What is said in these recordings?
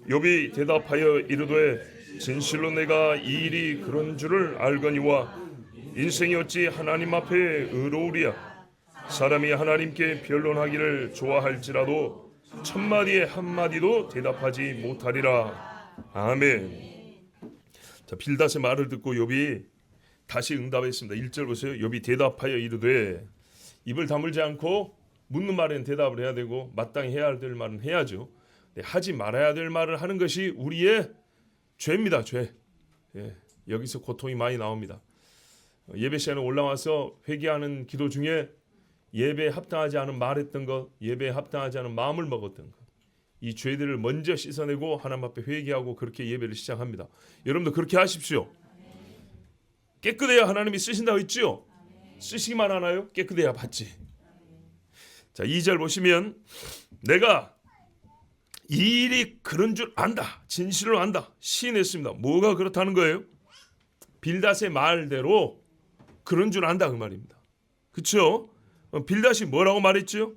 욥이 대답하여 이르되 진실로 내가 이 일이 그런 줄을 알거니와 인생이 어찌 하나님 앞에 의로우리야. 사람이 하나님께 변론하기를 좋아할지라도 천마디에 한마디도 대답하지 못하리라. 아멘. 자, 빌닷의 말을 듣고 욥이 다시 응답했습니다. 1절 보세요. 욥이 대답하여 이르되, 입을 다물지 않고 묻는 말에는 대답을 해야 되고 마땅히 해야 될 말은 해야죠. 하지 말아야 될 말을 하는 것이 우리의 죄입니다. 죄. 예, 여기서 고통이 많이 나옵니다. 예배 시간에 올라와서 회개하는 기도 중에 예배에 합당하지 않은 말했던 것, 예배에 합당하지 않은 마음을 먹었던 것, 이 죄들을 먼저 씻어내고 하나님 앞에 회개하고 그렇게 예배를 시작합니다. 여러분도 그렇게 하십시오. 깨끗해야 하나님이 쓰신다고 했지요. 쓰시기만 하나요? 깨끗해야 받지. 자, 2절 보시면 내가 이 일이 그런 줄 안다. 진실로 안다. 시인했습니다. 뭐가 그렇다는 거예요? 빌닷의 말대로 그런 줄 안다 그 말입니다. 그렇죠? 빌닷이 뭐라고 말했죠?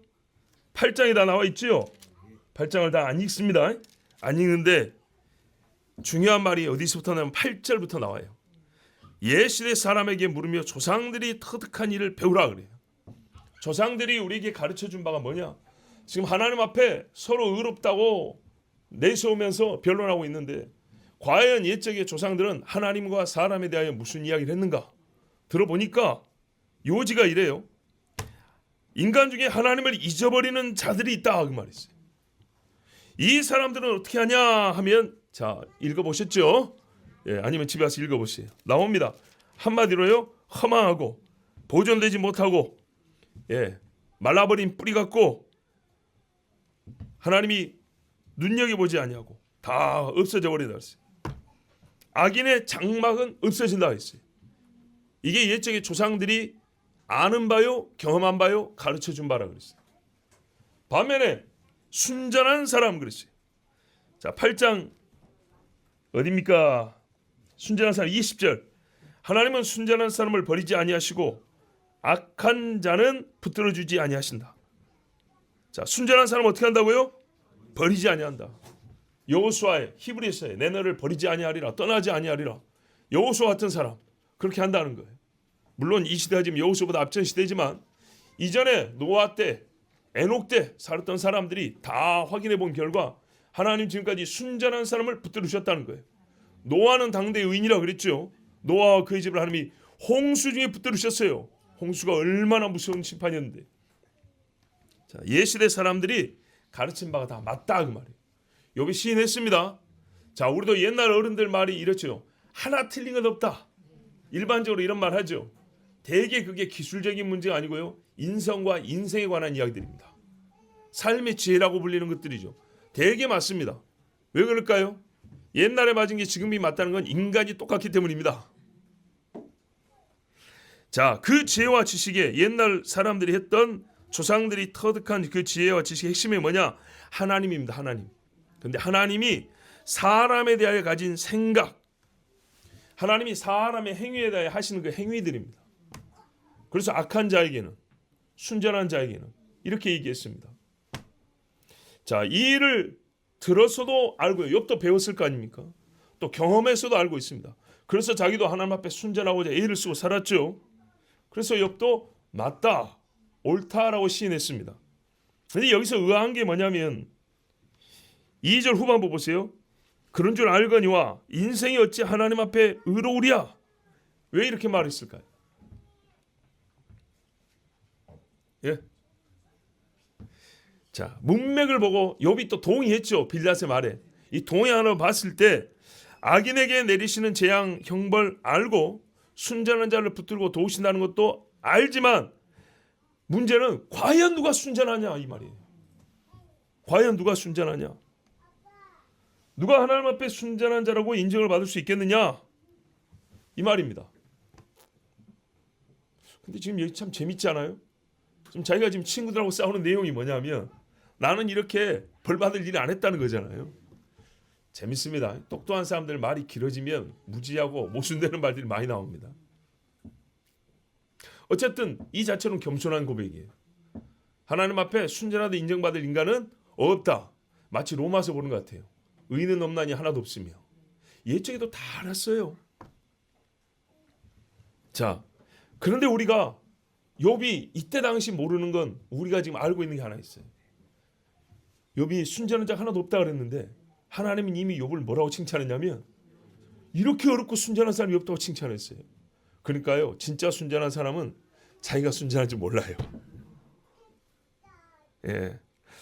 8장에 다 나와 있죠? 8장을 다 안 읽습니다. 안 읽는데 중요한 말이 어디서부터 나오면 8절부터 나와요. 옛시대 사람에게 물으며 조상들이 터득한 일을 배우라 그래요. 조상들이 우리에게 가르쳐준 바가 뭐냐? 지금 하나님 앞에 서로 의롭다고 내세우면서 변론하고 있는데 과연 옛적의 조상들은 하나님과 사람에 대하여 무슨 이야기를 했는가? 들어보니까 요지가 이래요. 인간 중에 하나님을 잊어버리는 자들이 있다 그 말이었어요. 이 사람들은 어떻게 하냐 하면 자 읽어보셨죠? 예, 아니면 집에 가서 읽어보세요. 나옵니다. 한마디로요, 허망하고 보존되지 못하고 예, 말라버린 뿌리 같고 하나님이 눈여겨보지 아니하고 다 없어져 버린다 했어요. 악인의 장막은 없어진다 했어요. 이게 옛적의 조상들이 아는 바요, 경험한 바요, 가르쳐준 바라 그랬어요. 반면에 순전한 사람 그랬어요. 자, 8장 어디입니까? 순전한 사람 20절. 하나님은 순전한 사람을 버리지 아니하시고 악한 자는 붙들어 주지 아니하신다. 자, 순전한 사람은 어떻게 한다고요? 버리지 아니한다. 여호수아의 히브리서에 내 너를 버리지 아니하리라, 떠나지 아니하리라. 여호수아 같은 사람 그렇게 한다는 거예요. 물론 이 시대가 지금 여호수아보다 앞전 시대지만 이전에 노아 때, 에녹 때 살았던 사람들이 다 확인해 본 결과 하나님 지금까지 순전한 사람을 붙들으셨다는 거예요. 노아는 당대 의인이라 그랬죠. 노아와 그의 집을 하나님이 홍수 중에 붙들으셨어요. 홍수가 얼마나 무서운 심판이었는데. 자, 옛시대 사람들이 가르친 바가 다 맞다 그 말이에요. 욥이 시인했습니다. 자, 우리도 옛날 어른들 말이 이렇죠. 하나 틀린 것 없다. 일반적으로 이런 말 하죠. 대개 그게 기술적인 문제가 아니고요. 인성과 인생에 관한 이야기들입니다. 삶의 지혜라고 불리는 것들이죠. 대개 맞습니다. 왜 그럴까요? 옛날에 맞은 게 지금이 맞다는 건 인간이 똑같기 때문입니다. 자, 그 지혜와 지식에 옛날 사람들이 했던 조상들이 터득한 그 지혜와 지식의 핵심이 뭐냐? 하나님입니다. 하나님. 그런데 하나님이 사람에 대하여 가진 생각, 하나님이 사람의 행위에 대하여 하시는 그 행위들입니다. 그래서 악한 자에게는, 순전한 자에게는 이렇게 얘기했습니다. 자, 이 일을 들어서도 알고요. 욥도 배웠을 거 아닙니까? 또 경험에서도 알고 있습니다. 그래서 자기도 하나님 앞에 순전하고자 애를 쓰고 살았죠. 그래서 욥도 맞다, 옳다라고 시인했습니다. 그런데 여기서 의아한 게 뭐냐면 2절 후반부 보세요. 그런 줄 알거니와 인생이 어찌 하나님 앞에 의로우랴. 왜 이렇게 말했을까요? 예. 자, 문맥을 보고 욥이 또 동의했죠. 빌닷의 말에. 이 동의하는 봤을 때 악인에게 내리시는 재앙 형벌 알고 순전한 자를 붙들고 도우신다는 것도 알지만 문제는 과연 누가 순전하냐 이 말이에요. 과연 누가 순전하냐? 누가 하나님 앞에 순전한 자라고 인정을 받을 수 있겠느냐? 이 말입니다. 근데 지금 여기 참 재밌지 않아요? 지금 자기가 지금 친구들하고 싸우는 내용이 뭐냐면 나는 이렇게 벌 받을 일을 안 했다는 거잖아요. 재밌습니다. 똑똑한 사람들 말이 길어지면 무지하고 모순되는 말들이 많이 나옵니다. 어쨌든 이 자체는 겸손한 고백이에요. 하나님 앞에 순전하다 인정받을 인간은 없다. 마치 로마서 보는 것 같아요. 의인은 없나니 하나도 없으며. 옛적에도 다 알았어요. 자, 그런데 우리가 욥이 이때 당시 모르는 건 우리가 지금 알고 있는 게 하나 있어요. 욥이 순전한 자가 하나도 없다 그랬는데 하나님은 이미 욥을 뭐라고 칭찬했냐면 이렇게 어렵고 순전한 사람이 없다고 칭찬했어요. 그러니까요, 진짜 순전한 사람은 자기가 순전한지 몰라요. 예,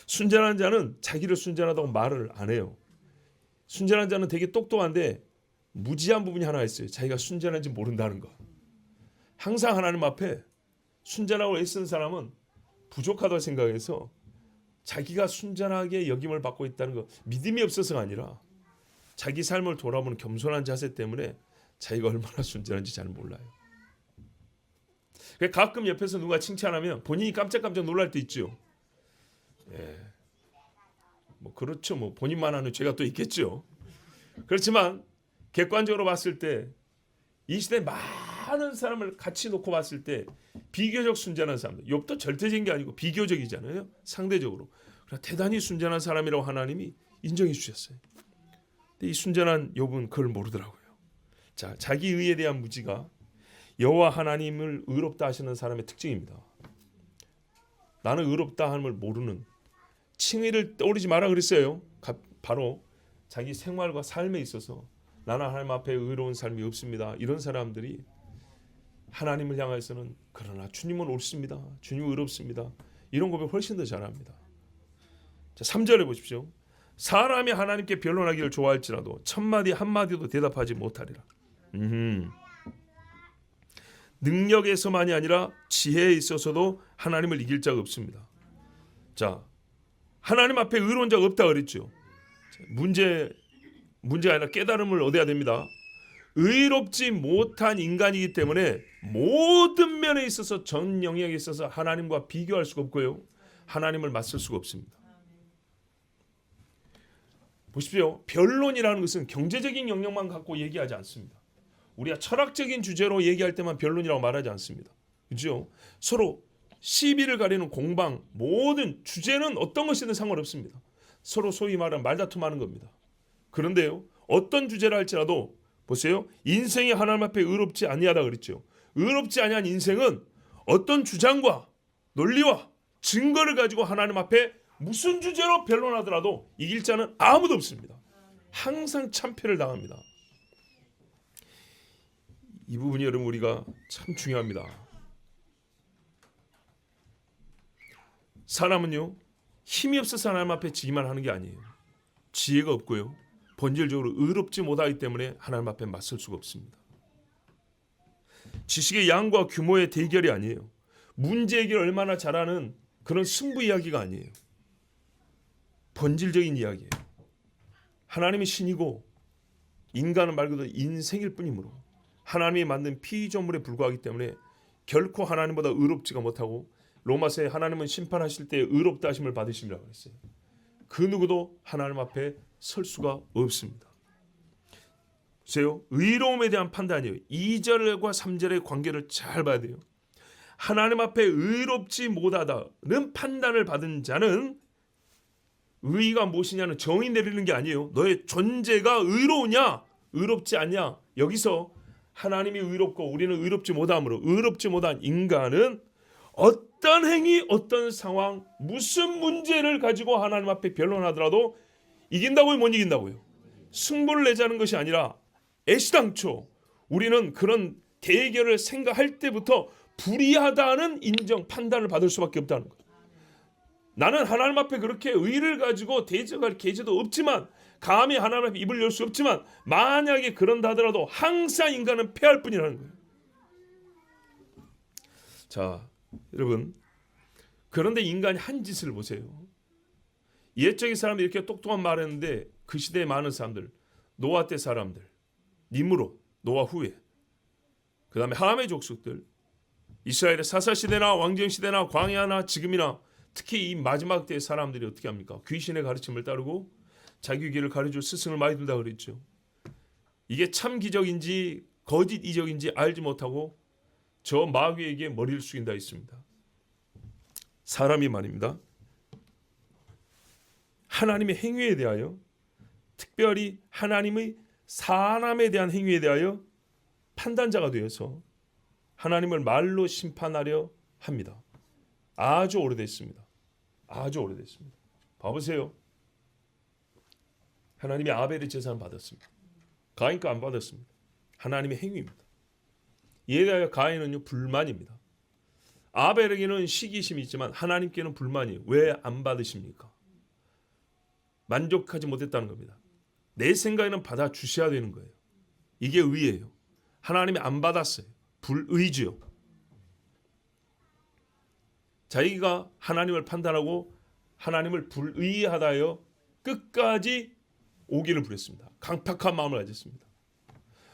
순전한 자는 자기를 순전하다고 말을 안 해요. 순전한 자는 되게 똑똑한데 무지한 부분이 하나 있어요. 자기가 순전한지 모른다는 거. 항상 하나님 앞에 순전하고 애쓰는 사람은 부족하다고 생각해서 자기가 순전하게 여김을 받고 있다는 거, 믿음이 없어서가 아니라 자기 삶을 돌아보는 겸손한 자세 때문에 자기가 얼마나 순전한지 잘 몰라요. 가끔 옆에서 누가 칭찬하면 본인이 깜짝깜짝 놀랄 때 있죠. 예, 뭐 그렇죠. 뭐 본인만 하는 죄가 또 있겠죠. 그렇지만 객관적으로 봤을 때 이 시대 많은 사람을 같이 놓고 봤을 때 비교적 순전한 사람들, 욥도 절대적인 게 아니고 비교적이잖아요. 상대적으로. 그러나 대단히 순전한 사람이라고 하나님이 인정해 주셨어요. 근데 이 순전한 욥은 그걸 모르더라고요. 자, 자기 의에 대한 무지가 여호와 하나님을 의롭다 하시는 사람의 특징입니다. 나는 의롭다 함을 모르는, 칭의를 떠오르지 마라 그랬어요. 바로 자기 생활과 삶에 있어서 나는 하나님 앞에 의로운 삶이 없습니다. 이런 사람들이 하나님을 향해서는 그러나 주님은 옳습니다. 주님은 의롭습니다. 이런 고백 훨씬 더 잘합니다. 자, 3절에 보십시오. 사람이 하나님께 변론하기를 좋아할지라도 첫마디 한마디도 대답하지 못하리라. 능력에서만이 아니라 지혜에 있어서도 하나님을 이길 자가 없습니다. 자, 하나님 앞에 의로운 자가 없다 그랬죠. 문제가 아니라 깨달음을 얻어야 됩니다. 의롭지 못한 인간이기 때문에 모든 면에 있어서 전 영역에 있어서 하나님과 비교할 수가 없고요. 하나님을 맞설 수가 없습니다. 보십시오. 변론이라는 것은 경제적인 영역만 갖고 얘기하지 않습니다. 우리가 철학적인 주제로 얘기할 때만 변론이라고 말하지 않습니다. 그렇죠? 서로 시비를 가리는 공방, 모든 주제는 어떤 것이든 상관없습니다. 서로 소위 말하는 말다툼하는 겁니다. 그런데요, 어떤 주제를 할지라도 보세요. 인생이 하나님 앞에 의롭지 아니하다 그랬죠. 의롭지 아니한 인생은 어떤 주장과 논리와 증거를 가지고 하나님 앞에 무슨 주제로 변론하더라도 이길 자는 아무도 없습니다. 항상 참패를 당합니다. 이 부분이 여러분 우리가 참 중요합니다. 사람은요, 힘이 없어서 하나님 앞에 지기만 하는 게 아니에요. 지혜가 없고요, 본질적으로 의롭지 못하기 때문에 하나님 앞에 맞설 수가 없습니다. 지식의 양과 규모의 대결이 아니에요. 문제 해결을 얼마나 잘하는 그런 승부 이야기가 아니에요. 본질적인 이야기예요. 하나님이 신이고 인간은 말 그대로 인생일 뿐이므로 하나님이 만든 피조물에 불과하기 때문에 결코 하나님보다 의롭지가 못하고, 로마서에 하나님은 심판하실 때 의롭다 하심을 받으심이라고 했어요. 그 누구도 하나님 앞에 설 수가 없습니다. 보세요. 의로움에 대한 판단이에요. 2절과 3절의 관계를 잘 봐야 돼요. 하나님 앞에 의롭지 못하다는 판단을 받은 자는, 의의가 무엇이냐는 정의 내리는 게 아니에요. 너의 존재가 의로우냐 의롭지 않냐. 여기서 하나님이 의롭고 우리는 의롭지 못함으로 의롭지 못한 인간은 어떤 행위, 어떤 상황, 무슨 문제를 가지고 하나님 앞에 변론하더라도 이긴다고요, 못 이긴다고요? 승부를 내자는 것이 아니라 애시당초 우리는 그런 대결을 생각할 때부터 불의하다는 인정, 판단을 받을 수밖에 없다는 거예요. 나는 하나님 앞에 그렇게 의를 가지고 대적할 계제도 없지만, 감히 하나님 앞에 입을 열 수 없지만, 만약에 그런다 하더라도 항상 인간은 패할 뿐이라는 거예요. 자, 여러분, 그런데 인간이 한 짓을 보세요. 옛적인 사람들이 이렇게 똑똑한 말을 했는데 그 시대에 많은 사람들, 노아 때 사람들, 니므롯, 노아 후에, 그 다음에 함의 족속들, 이스라엘의 사사시대나 왕정시대나 광야나 지금이나 특히 이 마지막 때의 사람들이 어떻게 합니까? 귀신의 가르침을 따르고 자기 길을 가르쳐줄 스승을 많이 둔다 그랬죠. 이게 참 기적인지 거짓 이적인지 알지 못하고 저 마귀에게 머리를 숙인다 했습니다. 사람이 말입니다. 하나님의 행위에 대하여 특별히 하나님의 사람에 대한 행위에 대하여 판단자가 되어서 하나님을 말로 심판하려 합니다. 아주 오래됐습니다. 아주 오래됐습니다. 봐보세요. 하나님이 아벨의 제사는 받았습니다. 가인 거 안 받았습니다. 하나님의 행위입니다. 이에 대하여 가인은요 불만입니다. 아벨에게는 시기심이 있지만 하나님께는 불만이에요. 왜 안 받으십니까? 만족하지 못했다는 겁니다. 내 생각에는 받아 주셔야 되는 거예요. 이게 의예요. 하나님이 안 받았어요. 불의지요. 자기가 하나님을 판단하고 하나님을 불의하다여 끝까지 오기를 부렸습니다. 강팍한 마음을 가졌습니다.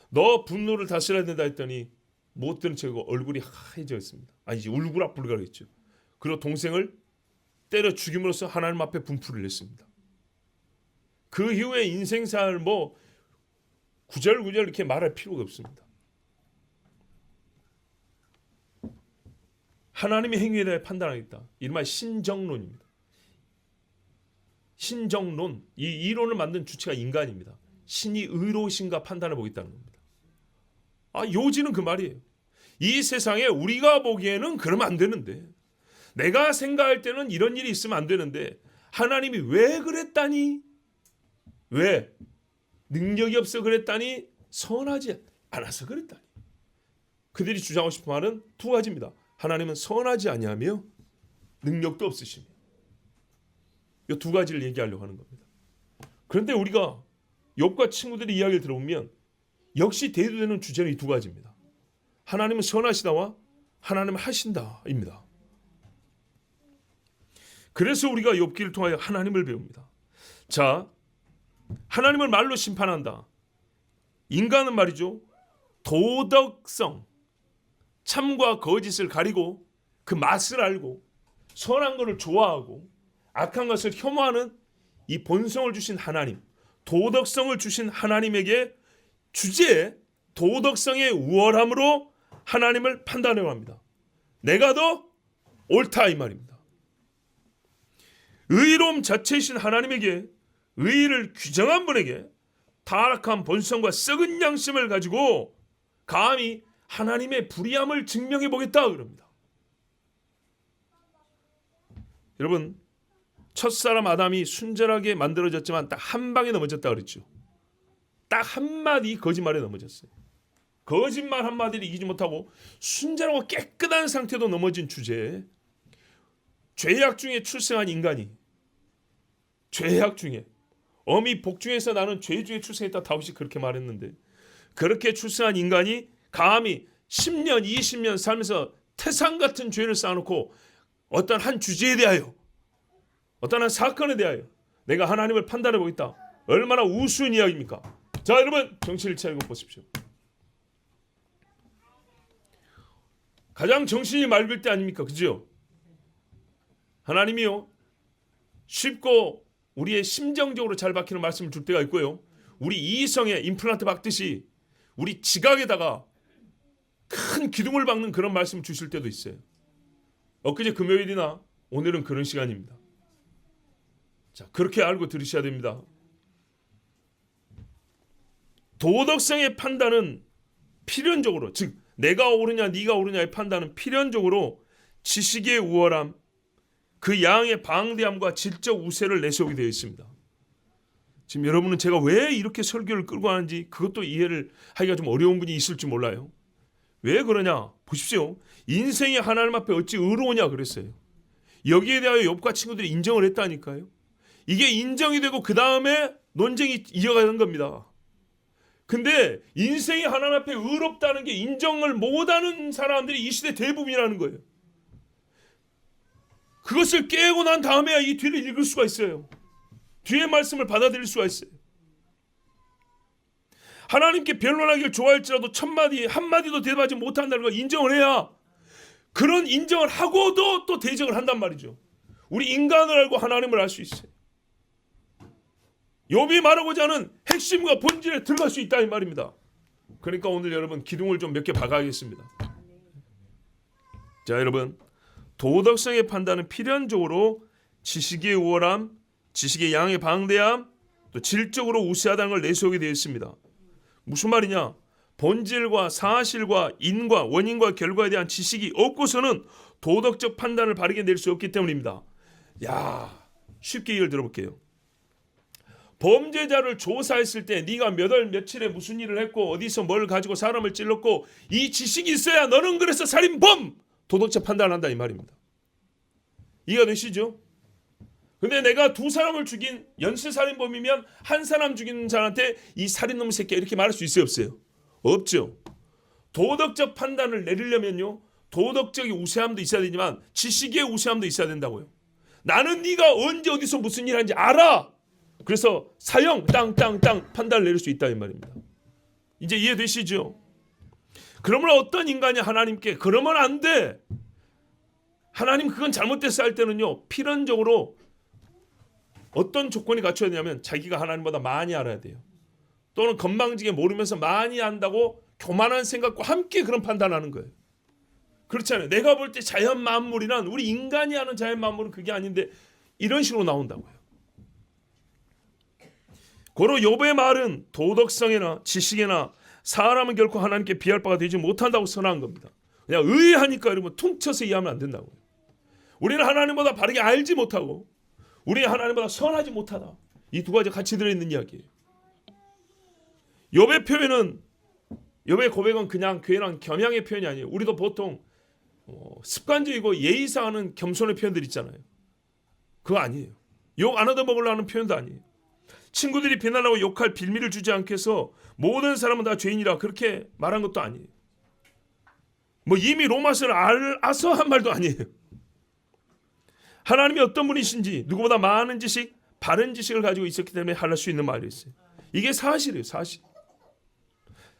너 분노를 다스려야 된다 했더니 못 들은 척하고 얼굴이 하얘져 있습니다. 아니지 울그락불그락했죠. 그리고 동생을 때려 죽임으로써 하나님 앞에 분풀이를 했습니다. 그 이후에 인생사를 뭐 구절구절 이렇게 말할 필요가 없습니다. 하나님의 행위에 대해 판단하겠다. 이른바 신정론입니다. 신정론, 이 이론을 만든 주체가 인간입니다. 신이 의로우신가 판단해 보겠다는 겁니다. 요지는 그 말이에요. 이 세상에 우리가 보기에는 그러면 안 되는데, 내가 생각할 때는 이런 일이 있으면 안 되는데 하나님이 왜 그랬다니? 왜? 능력이 없어 그랬다니? 선하지 않아서 그랬다니? 그들이 주장하고 싶은 말은 두 가지입니다. 하나님은 선하지 아니하며 능력도 없으시며, 이 두 가지를 얘기하려고 하는 겁니다. 그런데 우리가 욥과 친구들의 이야기를 들어보면 역시 대두되는 주제는 이 두 가지입니다. 하나님은 선하시다와 하나님은 하신다입니다. 그래서 우리가 욥기를 통하여 하나님을 배웁니다. 자, 하나님을 말로 심판한다. 인간은 말이죠, 도덕성, 참과 거짓을 가리고 그 맛을 알고 선한 것을 좋아하고 악한 것을 혐오하는 이 본성을 주신 하나님, 도덕성을 주신 하나님에게 주제에 도덕성의 우월함으로 하나님을 판단해야 합니다. 내가 더 옳다 이 말입니다. 의로움 자체이신 하나님에게, 의의를 규정한 분에게 타락한 본성과 썩은 양심을 가지고 감히 하나님의 불의함을 증명해 보겠다 그럽니다. 여러분, 첫사람 아담이 순전하게 만들어졌지만 딱 한 방에 넘어졌다 그랬죠. 딱 한마디 거짓말에 넘어졌어요. 거짓말 한마디를 이기지 못하고 순전하고 깨끗한 상태도 넘어진 주제에 죄악 중에 출생한 인간이, 죄악 중에 어미 복중에서 나는 죄 중에 출생했다 다윗이 그렇게 말했는데, 그렇게 출생한 인간이 감히 10년 20년 살면서 태산 같은 죄를 쌓아놓고 어떤 한 주제에 대하여, 어떤 한 사건에 대하여 내가 하나님을 판단해 보겠다. 얼마나 우스운 이야기입니까? 자, 여러분 정신을 차리고 보십시오. 가장 정신이 맑을 때 아닙니까? 그죠? 하나님이요 쉽고 우리의 심정적으로 잘 박히는 말씀을 줄 때가 있고요, 우리 이성에 임플란트 박듯이 우리 지각에다가 큰 기둥을 박는 그런 말씀을 주실 때도 있어요. 엊그제 금요일이나 오늘은 그런 시간입니다. 자, 그렇게 알고 들으셔야 됩니다. 도덕성의 판단은 필연적으로, 즉 내가 옳으냐 네가 옳으냐의 판단은 필연적으로 지식의 우월함, 그 양의 방대함과 질적 우세를 내세우게 되어 있습니다. 지금 여러분은 제가 왜 이렇게 설교를 끌고 하는지 그것도 이해를 하기가 좀 어려운 분이 있을지 몰라요. 왜 그러냐? 보십시오. 인생이 하나님 앞에 어찌 의로우냐 그랬어요. 여기에 대하여 욥과 친구들이 인정을 했다니까요. 이게 인정이 되고 그 다음에 논쟁이 이어가는 겁니다. 근데 인생이 하나님 앞에 의롭다는 게 인정을 못하는 사람들이 이 시대 대부분이라는 거예요. 그것을 깨고 난 다음에야 이 뒤를 읽을 수가 있어요. 뒤의 말씀을 받아들일 수가 있어요. 하나님께 변론하기를 좋아할지라도 첫마디 한마디도 대답하지 못한다는 걸 인정을 해야, 그런 인정을 하고도 또 대적을 한단 말이죠. 우리 인간을 알고 하나님을 알 수 있어요. 욥이 말하고자 하는 핵심과 본질에 들어갈 수 있다 이 말입니다. 그러니까 오늘 여러분 기둥을 좀 몇 개 박아야겠습니다. 자, 여러분, 도덕성의 판단은 필연적으로 지식의 우월함, 지식의 양의 방대함, 또 질적으로 우세하다는 걸 내세우게 되어 있습니다. 무슨 말이냐? 본질과 사실과 인과 원인과 결과에 대한 지식이 없고서는 도덕적 판단을 바르게 낼 수 없기 때문입니다. 야, 쉽게 예를 들어볼게요. 범죄자를 조사했을 때 네가 몇 월 며칠에 무슨 일을 했고 어디서 뭘 가지고 사람을 찔렀고 이 지식이 있어야 너는 그래서 살인범 도덕적 판단을 한다 이 말입니다. 이해가 되시죠? 근데 내가 두 사람을 죽인 연쇄살인범이면 한 사람 죽인 사람한테 이 살인놈 새끼야 이렇게 말할 수 있어요 없어요? 없죠. 도덕적 판단을 내리려면요 도덕적인 우세함도 있어야 되지만 지식의 우세함도 있어야 된다고요. 나는 네가 언제 어디서 무슨 일 하는지 알아. 그래서 사형 땅땅땅 판단을 내릴 수 있다 이 말입니다. 이제 이해되시죠? 그러면 어떤 인간이 하나님께 그러면 안 돼. 하나님 그건 잘못됐어 할 때는요 필연적으로 어떤 조건이 갖춰야 되냐면 자기가 하나님보다 많이 알아야 돼요. 또는 건방지게 모르면서 많이 안다고 교만한 생각과 함께 그런 판단하는 거예요. 그렇잖아요. 내가 볼 때 자연 만물이란 우리 인간이 하는 자연 만물은 그게 아닌데 이런 식으로 나온다고요. 고로 욥의 말은 도덕성이나 지식이나 사람은 결코 하나님께 비할 바가 되지 못한다고 선언한 겁니다. 그냥 의하니까 여러분 퉁쳐서 이해하면 안 된다고요. 우리는 하나님보다 바르게 알지 못하고 우리는 하나님보다 선하지 못하다. 이 두 가지 같이 들어있는 이야기예요. 욥의 표현은 욥의 고백은 그냥 괜한 겸양의 표현이 아니에요. 우리도 보통 습관적이고 예의상하는 겸손의 표현들 있잖아요. 그거 아니에요. 욕 안 얻어먹으려는 표현도 아니에요. 친구들이 비난하고 욕할 빌미를 주지 않게 해서 모든 사람은 다 죄인이라 그렇게 말한 것도 아니에요. 뭐 이미 로마서를 알아서 한 말도 아니에요. 하나님이 어떤 분이신지 누구보다 많은 지식, 바른 지식을 가지고 있었기 때문에 할 수 있는 말이었어요. 이게 사실이에요. 사실.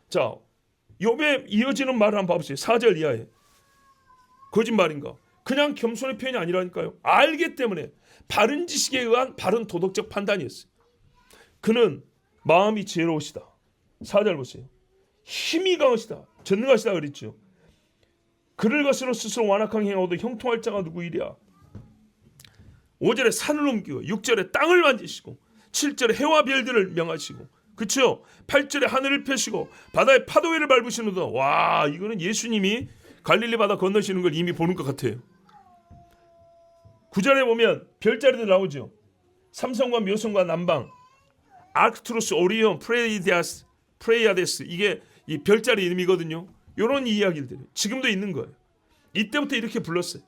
자, 욥에 이어지는 말을 한번 봐보세요. 4절 이하에. 거짓말인가? 그냥 겸손의 표현이 아니라니까요. 알기 때문에 바른 지식에 의한 바른 도덕적 판단이었어요. 그는 마음이 지혜로우시다. 4절 보세요. 힘이 강하시다. 전능하시다 그랬죠. 그를 것으로 스스로 완악하게 행하고도 형통할 자가 누구이랴. 5절에 산을 옮기고 6절에 땅을 만지시고 7절에 해와 별들을 명하시고 그렇죠. 8절에 하늘을 펴시고 바다의 파도 위를 밟으시는다. 와 이거는 예수님이 갈릴리 바다 건너시는 걸 이미 보는 것 같아요. 9절에 보면 별자리들 나오죠. 삼성과 묘성과 남방 아크투루스, 오리온, 프레이아데스 이게 이 별자리 이름이거든요. 이런 이야기들 지금도 있는 거예요. 이때부터 이렇게 불렀어요.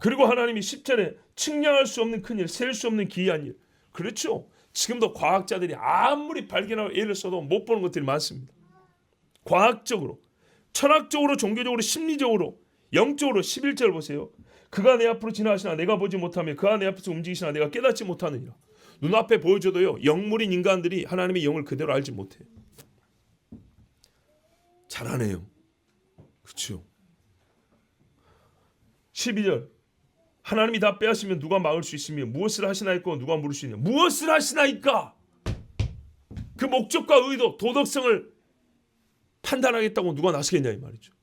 그리고 하나님이 10절에 측량할 수 없는 큰일, 셀 수 없는 기이한 일. 그렇죠. 지금도 과학자들이 아무리 발견하고 애를 써도 못 보는 것들이 많습니다. 과학적으로, 철학적으로, 종교적으로, 심리적으로, 영적으로 11절 보세요. 그가 내 앞으로 지나가시나 내가 보지 못하며 그가 내 앞에서 움직이시나 내가 깨닫지 못하느니라. 눈앞에 보여줘도요. 영물인 인간들이 하나님의 영을 그대로 알지 못해요. 잘하네요. 그렇죠. 12절 하나님이 다 빼앗으면 누가 막을 수 있으며 무엇을 하시나이까 누가 물을 수 있냐. 무엇을 하시나이까. 그 목적과 의도 도덕성을 판단하겠다고 누가 나서겠냐 이 말이죠.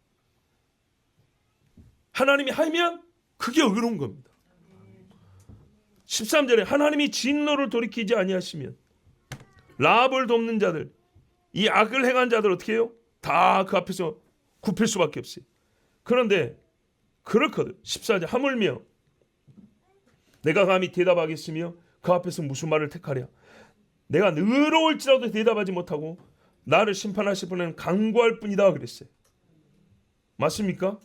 하나님이 하면 그게 의로운 겁니다. 13절에 하나님이 진노를 돌이키지 아니하시면 라합을 돕는 자들 이 악을 행한 자들 어떻게 해요? 다 그 앞에서 굽힐 수밖에 없어요. 그런데 그렇거든. 14절 하물며 내가 감히 대답하겠으며 그 앞에서 무슨 말을 택하랴. 내가 의로울지라도 대답하지 못하고 나를 심판하실 분은 강구할 뿐이다 그랬어요. 맞습니까?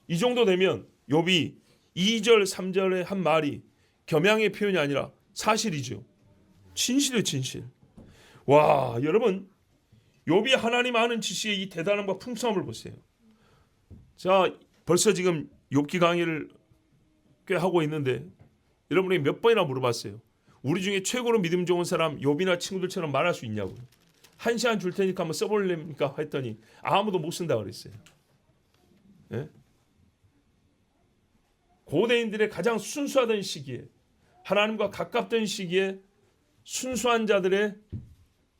이 정도 되면 욥이 2절 3절에 한 말이 겸양의 표현이 아니라 사실이죠. 진실이에요. 진실. 와 여러분 욥이 하나님 아는 지식의 이 대단함과 풍성함을 보세요. 자 벌써 지금 욥기 강의를 꽤 하고 있는데 여러분이 몇 번이나 물어봤어요. 우리 중에 최고로 믿음 좋은 사람 욥이나 친구들처럼 말할 수 있냐고. 1시간 줄 테니까 한번 써볼랍니까 했더니 아무도 못 쓴다 그랬어요. 예? 고대인들의 가장 순수하던 시기에 하나님과 가깝던 시기에 순수한 자들의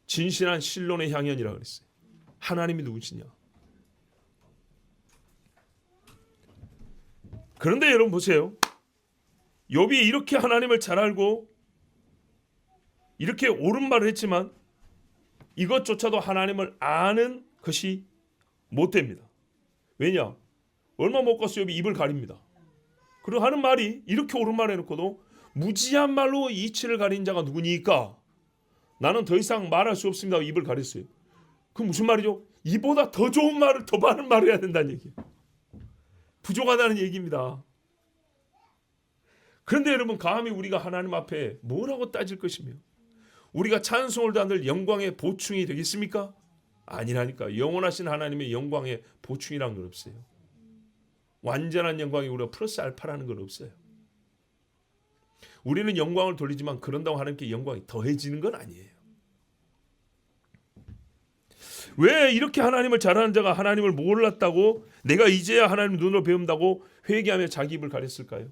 진실한 신론의 향연이라고 그랬어요. 하나님이 누구시냐. 그런데 여러분 보세요. 욥이 이렇게 하나님을 잘 알고 이렇게 옳은 말을 했지만 이것조차도 하나님을 아는 것이 못 됩니다. 왜냐? 얼마 못 가서 욥이 입을 가립니다. 그리고 하는 말이 이렇게 옳은 말 해놓고도 무지한 말로 이치를 가린 자가 누구니까 나는 더 이상 말할 수 없습니다. 입을 가렸어요. 그 무슨 말이죠? 이보다 더 좋은 말을, 더 많은 말을 해야 된다는 얘기예요. 부족하다는 얘기입니다. 그런데 여러분, 감히 우리가 하나님 앞에 뭐라고 따질 것이며 우리가 찬송을 다들 영광의 보충이 되겠습니까? 아니라니까. 영원하신 하나님의 영광의 보충이란 건 없어요. 완전한 영광이 우리가 플러스 알파라는 건 없어요. 우리는 영광을 돌리지만 그런다고 하나님께 영광이 더해지는 건 아니에요. 왜 이렇게 하나님을 잘하는 자가 하나님을 몰랐다고, 내가 이제야 하나님 눈으로 배운다고 회개하며 자기 입을 가렸을까요?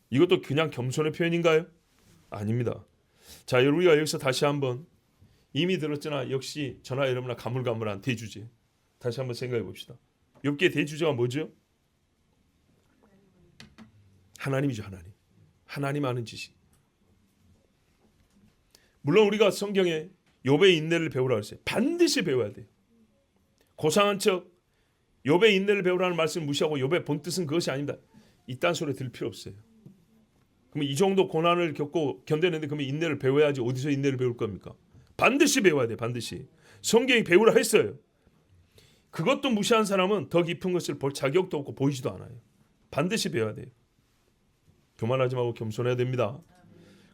이것도 그냥 겸손의 표현인가요? 아닙니다. 자, 우리가 여기서 다시 한번 이미 들었잖아. 역시 저나 여러분나 가물가물한 대주제. 다시 한번 생각해 봅시다. 욥기의 대주제가 뭐죠? 하나님이죠. 하나님. 하나님 아는 지식. 물론 우리가 성경에 욥의 인내를 배우라고 했어요. 반드시 배워야 돼요. 고상한 척 욥의 인내를 배우라는 말씀을 무시하고 욥의 본뜻은 그것이 아닙니다. 이딴 소리 들 필요 없어요. 그러면 이 정도 고난을 겪고 견뎌내는데 그러면 인내를 배워야지 어디서 인내를 배울 겁니까? 반드시 배워야 돼. 반드시. 성경이 배우라 했어요. 그것도 무시한 사람은 더 깊은 것을 볼 자격도 없고 보이지도 않아요. 반드시 배워야 돼요. 교만하지 말고 겸손해야 됩니다.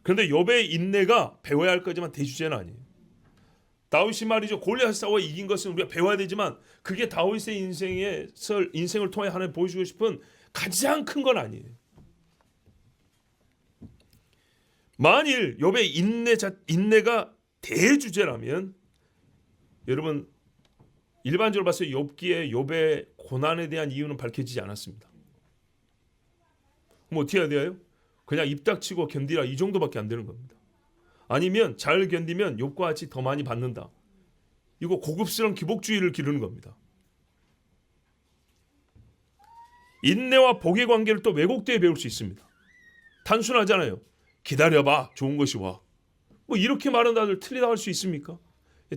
그런데 욥의 인내가 배워야 할 거지만 대주제는 아니에요. 다윗이 말이죠. 골리앗 싸워 이긴 것은 우리가 배워야 되지만 그게 다윗의 인생을 통해 하나님 보여주고 싶은 가장 큰 건 아니에요. 만일 욥의 인내가 대주제라면 여러분 일반적으로 봤을 때 욥의 고난에 대한 이유는 밝혀지지 않았습니다. 그럼 어떻게 해야 돼요? 그냥 입 닥치고 견디라 이 정도밖에 안 되는 겁니다. 아니면 잘 견디면 욥과 같이 더 많이 받는다. 이거 고급스러운 기복주의를 기르는 겁니다. 인내와 복의 관계를 또 왜곡되어 배울 수 있습니다. 단순하잖아요. 기다려봐 좋은 것이 와. 뭐 이렇게 말은 다들 틀리다 할 수 있습니까?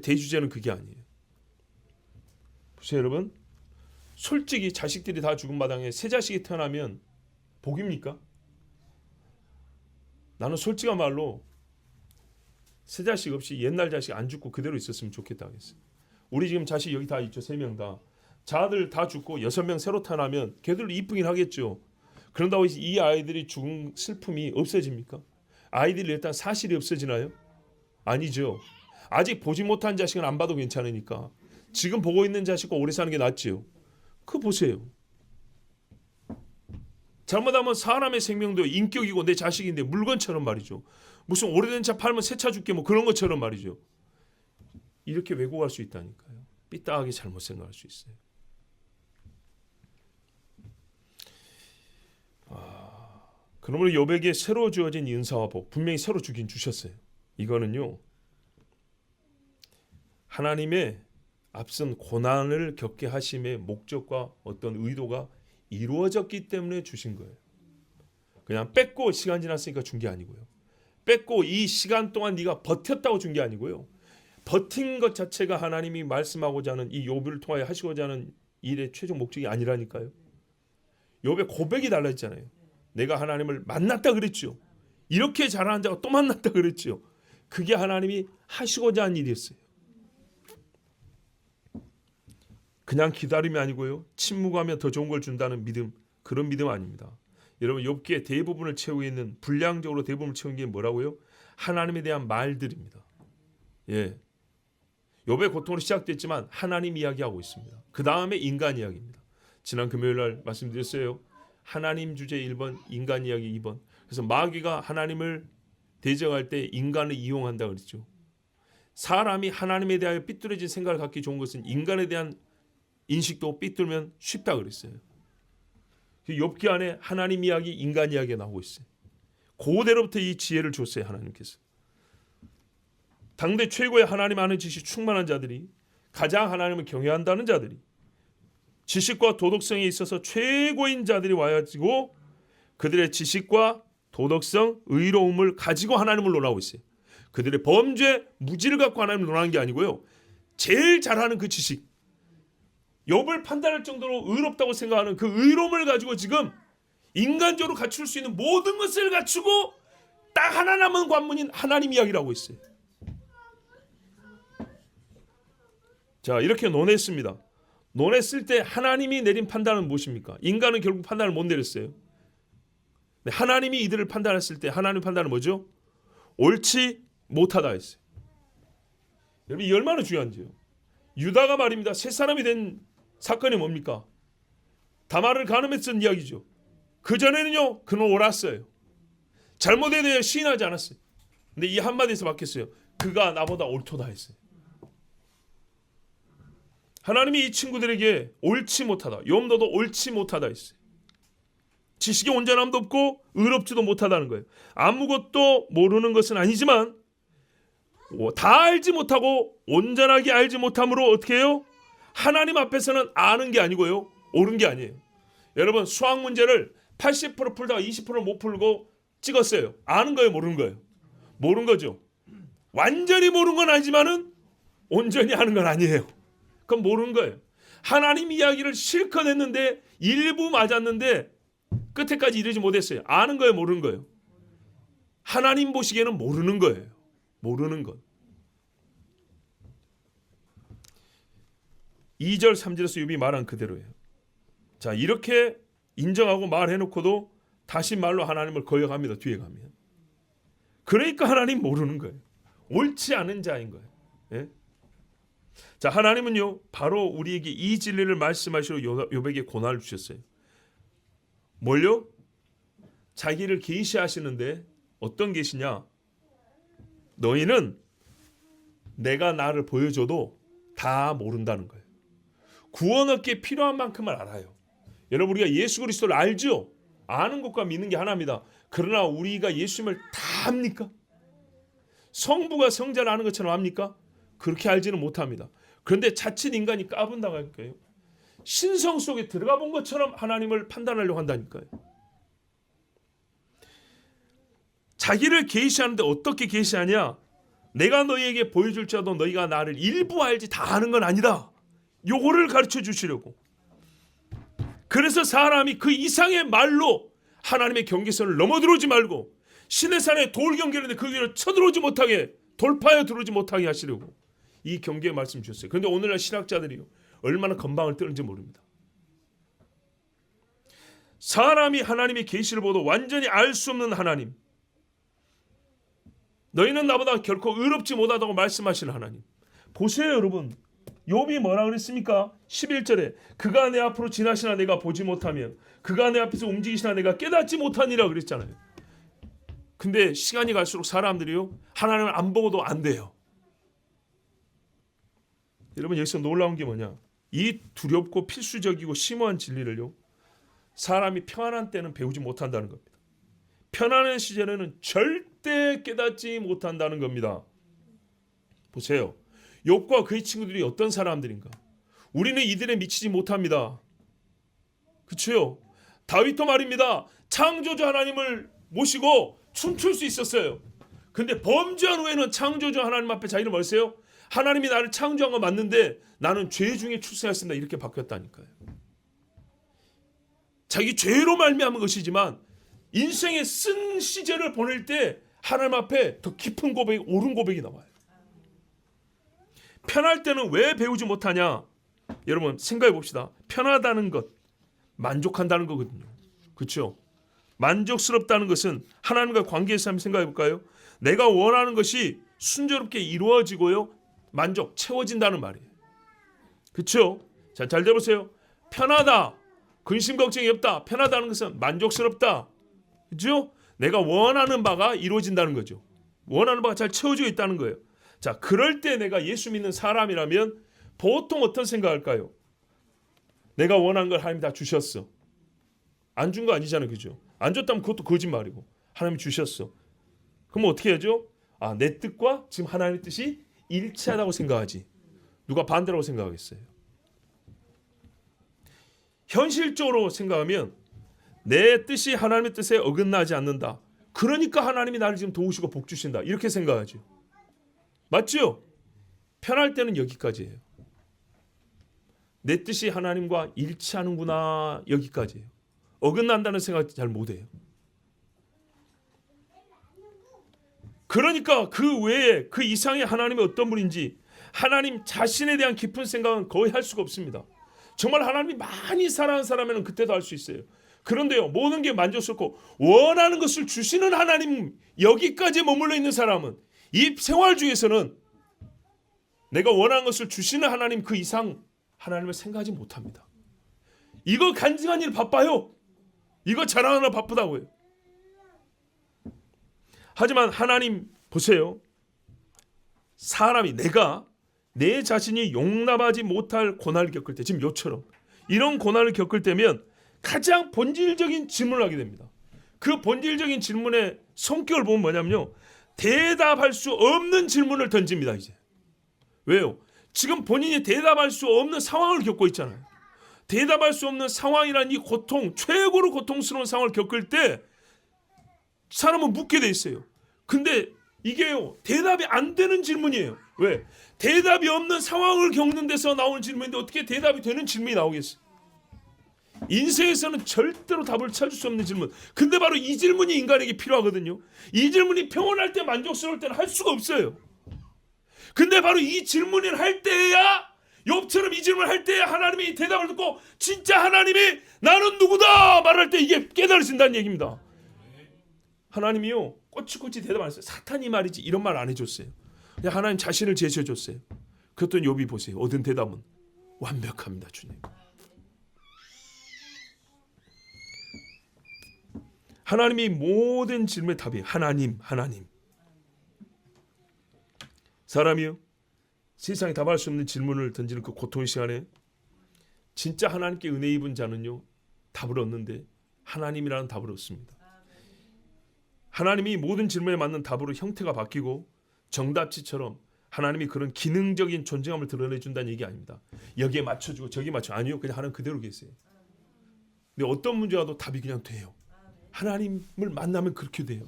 대주제는 그게 아니에요. 보세요 여러분. 솔직히 자식들이 다 죽은 마당에 새 자식이 태어나면 복입니까? 나는 솔직한 말로 새 자식 없이 옛날 자식 안 죽고 그대로 있었으면 좋겠다 하겠어요. 우리 지금 자식 여기 다 있죠. 3명 다. 자들 다 죽고 6명 새로 태어나면 걔들 이쁘긴 하겠죠. 그런다고 이 아이들이 죽은 슬픔이 없어집니까? 아이들이 일단 사실이 없어지나요? 아니죠. 아직 보지 못한 자식은 안 봐도 괜찮으니까 지금 보고 있는 자식과 오래 사는 게 낫지요. 그거 보세요. 잘못하면 사람의 생명도 인격이고 내 자식인데 물건처럼 말이죠. 무슨 오래된 차 팔면 새 차 줄게 뭐 그런 것처럼 말이죠. 이렇게 왜곡할 수 있다니까요. 삐딱하게 잘못 생각할 수 있어요. 그러므로 욥에게 새로 주어진 은사와 복 분명히 새로 주긴 주셨어요. 이거는요. 하나님의 앞선 고난을 겪게 하심의 목적과 어떤 의도가 이루어졌기 때문에 주신 거예요. 그냥 뺏고 시간 지났으니까 준 게 아니고요. 뺏고 이 시간 동안 네가 버텼다고 준 게 아니고요. 버틴 것 자체가 하나님이 말씀하고자 하는 이 욥을 통하여 하시고자 하는 일의 최종 목적이 아니라니까요. 욥의 고백이 달라졌잖아요. 내가 하나님을 만났다 그랬죠. 이렇게 잘하는 자가 또 만났다 그랬죠. 그게 하나님이 하시고자 한 일이었어요. 그냥 기다림이 아니고요. 침묵하며 더 좋은 걸 준다는 믿음, 그런 믿음 아닙니다. 여러분 욥기의 대부분을 채우고 있는 분량적으로 대부분을 채운 게 뭐라고요? 하나님에 대한 말들입니다. 예, 욥의 고통으로 시작됐지만 하나님 이야기하고 있습니다. 그 다음에 인간 이야기입니다. 지난 금요일 날 말씀드렸어요. 하나님 주제 1번, 인간 이야기 2번. 그래서 마귀가 하나님을 대적할 때 인간을 이용한다 그랬죠. 사람이 하나님에 대하여 삐뚤어진 생각을 갖기 좋은 것은 인간에 대한 인식도 삐뚤면 쉽다 그랬어요. 욥기 안에 하나님 이야기, 인간 이야기가 나오고 있어요. 그대로부터 이 지혜를 줬어요. 하나님께서. 당대 최고의 하나님 아는 지식 충만한 자들이, 가장 하나님을 경외한다는 자들이, 지식과 도덕성에 있어서 최고인 자들이 와가지고 그들의 지식과 도덕성, 의로움을 가지고 하나님을 논하고 있어요. 그들의 범죄, 무지를 갖고 하나님을 논하는 게 아니고요. 제일 잘하는 그 지식, 욥을 판단할 정도로 의롭다고 생각하는 그 의로움을 가지고 지금 인간적으로 갖출 수 있는 모든 것을 갖추고 딱 하나 남은 관문인 하나님 이야기를 하고 있어요. 자, 이렇게 논했습니다. 논했을 때 하나님이 내린 판단은 무엇입니까? 인간은 결국 판단을 못 내렸어요. 하나님이 이들을 판단했을 때 하나님 판단은 뭐죠? 옳지 못하다 했어요. 여러분, 이 얼마나 중요한지요. 유다가 말입니다. 새 사람이 된 사건이 뭡니까? 다말을 간음했던 이야기죠. 그전에는요, 그는 옳았어요. 잘못에 대해 시인하지 않았어요. 근데 이 한마디에서 바뀌었어요. 그가 나보다 옳도다 했어요. 하나님이 이 친구들에게 옳지 못하다, 욥 너도 옳지 못하다 했어요. 지식의 온전함도 없고 의롭지도 못하다는 거예요. 아무것도 모르는 것은 아니지만 다 알지 못하고 온전하게 알지 못함으로 어떻게 해요? 하나님 앞에서는 아는 게 아니고요, 옳은 게 아니에요. 여러분, 수학 문제를 80% 풀다가 20% 못 풀고 찍었어요. 아는 거예요, 모르는 거예요? 모르는 거죠. 완전히 모르는 건 아니지만은 온전히 아는 건 아니에요. 그건 모르는 거예요. 하나님 이야기를 실컷 했는데 일부 맞았는데 끝에까지 이르지 못했어요. 아는 거예요, 모르는 거예요? 하나님 보시기에는 모르는 거예요. 모르는 것. 2절 3절에서 욥이 말한 그대로예요. 자, 이렇게 인정하고 말해놓고도 다시 말로 하나님을 거역합니다. 뒤에 가면. 그러니까 하나님 모르는 거예요. 옳지 않은 자인 거예요. 예? 자, 하나님은요, 바로 우리에게 이 진리를 말씀하시러 욥에게 고난을 주셨어요. 뭘요? 자기를 계시하시는데 어떤 계시냐? 너희는 내가 나를 보여줘도 다 모른다는 거예요. 구원 얻기에 필요한 만큼을 알아요. 여러분, 우리가 예수 그리스도를 알죠? 아는 것과 믿는 게 하나입니다. 그러나 우리가 예수님을 다 압니까? 성부가 성자를 아는 것처럼 압니까? 그렇게 알지는 못합니다. 그런데 자칫 인간이 까분다고 할까요? 신성 속에 들어가 본 것처럼 하나님을 판단하려고 한다니까요. 자기를 계시하는데 어떻게 계시하냐? 내가 너희에게 보여줄지라도 너희가 나를 일부 알지 다 아는 건 아니다. 요거를 가르쳐 주시려고. 그래서 사람이 그 이상의 말로 하나님의 경계선을 넘어들어오지 말고 신의 산에 돌 경계인데 그 위로 쳐들어오지 못하게, 돌파해 들어오지 못하게 하시려고 이 경계의 말씀 주셨어요. 그런데 오늘날 신학자들이요, 얼마나 건방을 뜨는지 모릅니다. 사람이 하나님의 계시를 보도 완전히 알 수 없는 하나님, 너희는 나보다 결코 의롭지 못하다고 말씀하시는 하나님. 보세요, 여러분. 욥이 뭐라 그랬습니까? 11절에 그가 내 앞으로 지나시나 내가 보지 못하며 그가 내 앞에서 움직이시나 내가 깨닫지 못하니라 그랬잖아요. 근데 시간이 갈수록 사람들이요, 하나님을 안 보고도 안 돼요. 여러분, 여기서 놀라운 게 뭐냐? 이 두렵고 필수적이고 심오한 진리를요, 사람이 평안한 때는 배우지 못한다는 겁니다. 편안한 시절에는 절대 깨닫지 못한다는 겁니다. 보세요. 욥과 그의 친구들이 어떤 사람들인가? 우리는 이들에 미치지 못합니다. 그렇죠? 다윗도 말입니다. 창조주 하나님을 모시고 춤출 수 있었어요. 근데 범죄한 후에는 창조주 하나님 앞에 자기를 뭐랬어요? 하나님이 나를 창조한 건 맞는데 나는 죄 중에 출생했습니다. 이렇게 바뀌었다니까요. 자기 죄로 말미암은 것이지만 인생의 쓴 시절을 보낼 때 하나님 앞에 더 깊은 고백이, 옳은 고백이 나와요. 편할 때는 왜 배우지 못하냐? 여러분, 생각해 봅시다. 편하다는 것, 만족한다는 거거든요. 그렇죠? 만족스럽다는 것은 하나님과 관계에서 한번 생각해 볼까요? 내가 원하는 것이 순조롭게 이루어지고요, 만족, 채워진다는 말이에요. 그렇죠? 자, 잘 들어보세요. 편하다, 근심 걱정이 없다. 편하다는 것은 만족스럽다. 그렇죠? 내가 원하는 바가 이루어진다는 거죠. 원하는 바가 잘 채워지고 있다는 거예요. 자, 그럴 때 내가 예수 믿는 사람이라면 보통 어떤 생각할까요? 내가 원한 걸 하나님이 다 주셨어. 안 준 거 아니잖아요. 그죠? 안 줬다면 그것도 거짓말이고 하나님이 주셨어. 그럼 어떻게 하죠? 아, 내 뜻과 지금 하나님의 뜻이 일치하다고 생각하지. 누가 반대라고 생각하겠어요? 현실적으로 생각하면 내 뜻이 하나님의 뜻에 어긋나지 않는다. 그러니까 하나님이 나를 지금 도우시고 복 주신다. 이렇게 생각하죠. 맞죠? 편할 때는 여기까지예요. 내 뜻이 하나님과 일치하는구나 여기까지예요. 어긋난다는 생각 잘 못해요. 그러니까 그 외에 그 이상의 하나님이 어떤 분인지 하나님 자신에 대한 깊은 생각은 거의 할 수가 없습니다. 정말 하나님이 많이 사랑하는 사람에는 그때도 할 수 있어요. 그런데요, 모든 게 만족스럽고 원하는 것을 주시는 하나님 여기까지 머물러 있는 사람은 이 생활 중에서는 내가 원하는 것을 주시는 하나님 그 이상 하나님을 생각하지 못합니다. 이거 간증한 일 바빠요. 이거 자랑하느라 바쁘다고요. 하지만 하나님 보세요. 사람이 내가 내 자신이 용납하지 못할 고난을 겪을 때 지금 요처럼 이런 고난을 겪을 때면 가장 본질적인 질문을 하게 됩니다. 그 본질적인 질문의 성격을 보면 뭐냐면요. 대답할 수 없는 질문을 던집니다. 이제. 왜요? 지금 본인이 대답할 수 없는 상황을 겪고 있잖아요. 대답할 수 없는 상황이란 이 고통, 최고로 고통스러운 상황을 겪을 때 사람은 묻게 돼 있어요. 근데 이게요. 대답이 안 되는 질문이에요. 왜? 대답이 없는 상황을 겪는 데서 나오는 질문인데 어떻게 대답이 되는 질문이 나오겠어요? 인생에서는 절대로 답을 찾을 수 없는 질문. 근데 바로 이 질문이 인간에게 필요하거든요. 이 질문이 평온할 때 만족스러울 때는 할 수가 없어요. 근데 바로 이 질문을 할 때야 욥처럼 이 질문을 할 때야 하나님이 대답을 듣고 진짜 하나님이 나는 누구다 말할 때 이게 깨달아진다는 얘기입니다. 하나님이요 꼬치꼬치 대답 안 했어요. 사탄이 말이지 이런 말 안 해줬어요. 그냥 하나님 자신을 제시해줬어요. 그랬더니 욥이 보세요. 얻은 대답은 완벽합니다. 주님. 하나님이 모든 질문의 답이 하나님. 사람이요 세상에 답할 수 없는 질문을 던지는 그 고통의 시간에 진짜 하나님께 은혜 입은 자는요 답을 얻는데 하나님이라는 답을 얻습니다. 하나님이 모든 질문에 맞는 답으로 형태가 바뀌고 정답지처럼 하나님이 그런 기능적인 존재감을 드러내준다는 얘기 아닙니다. 여기에 맞춰주고 저기 맞춰 아니요 그냥 하나님 그대로 계세요. 근데 어떤 문제가 와도 답이 그냥 돼요. 하나님을 만나면 그렇게 돼요.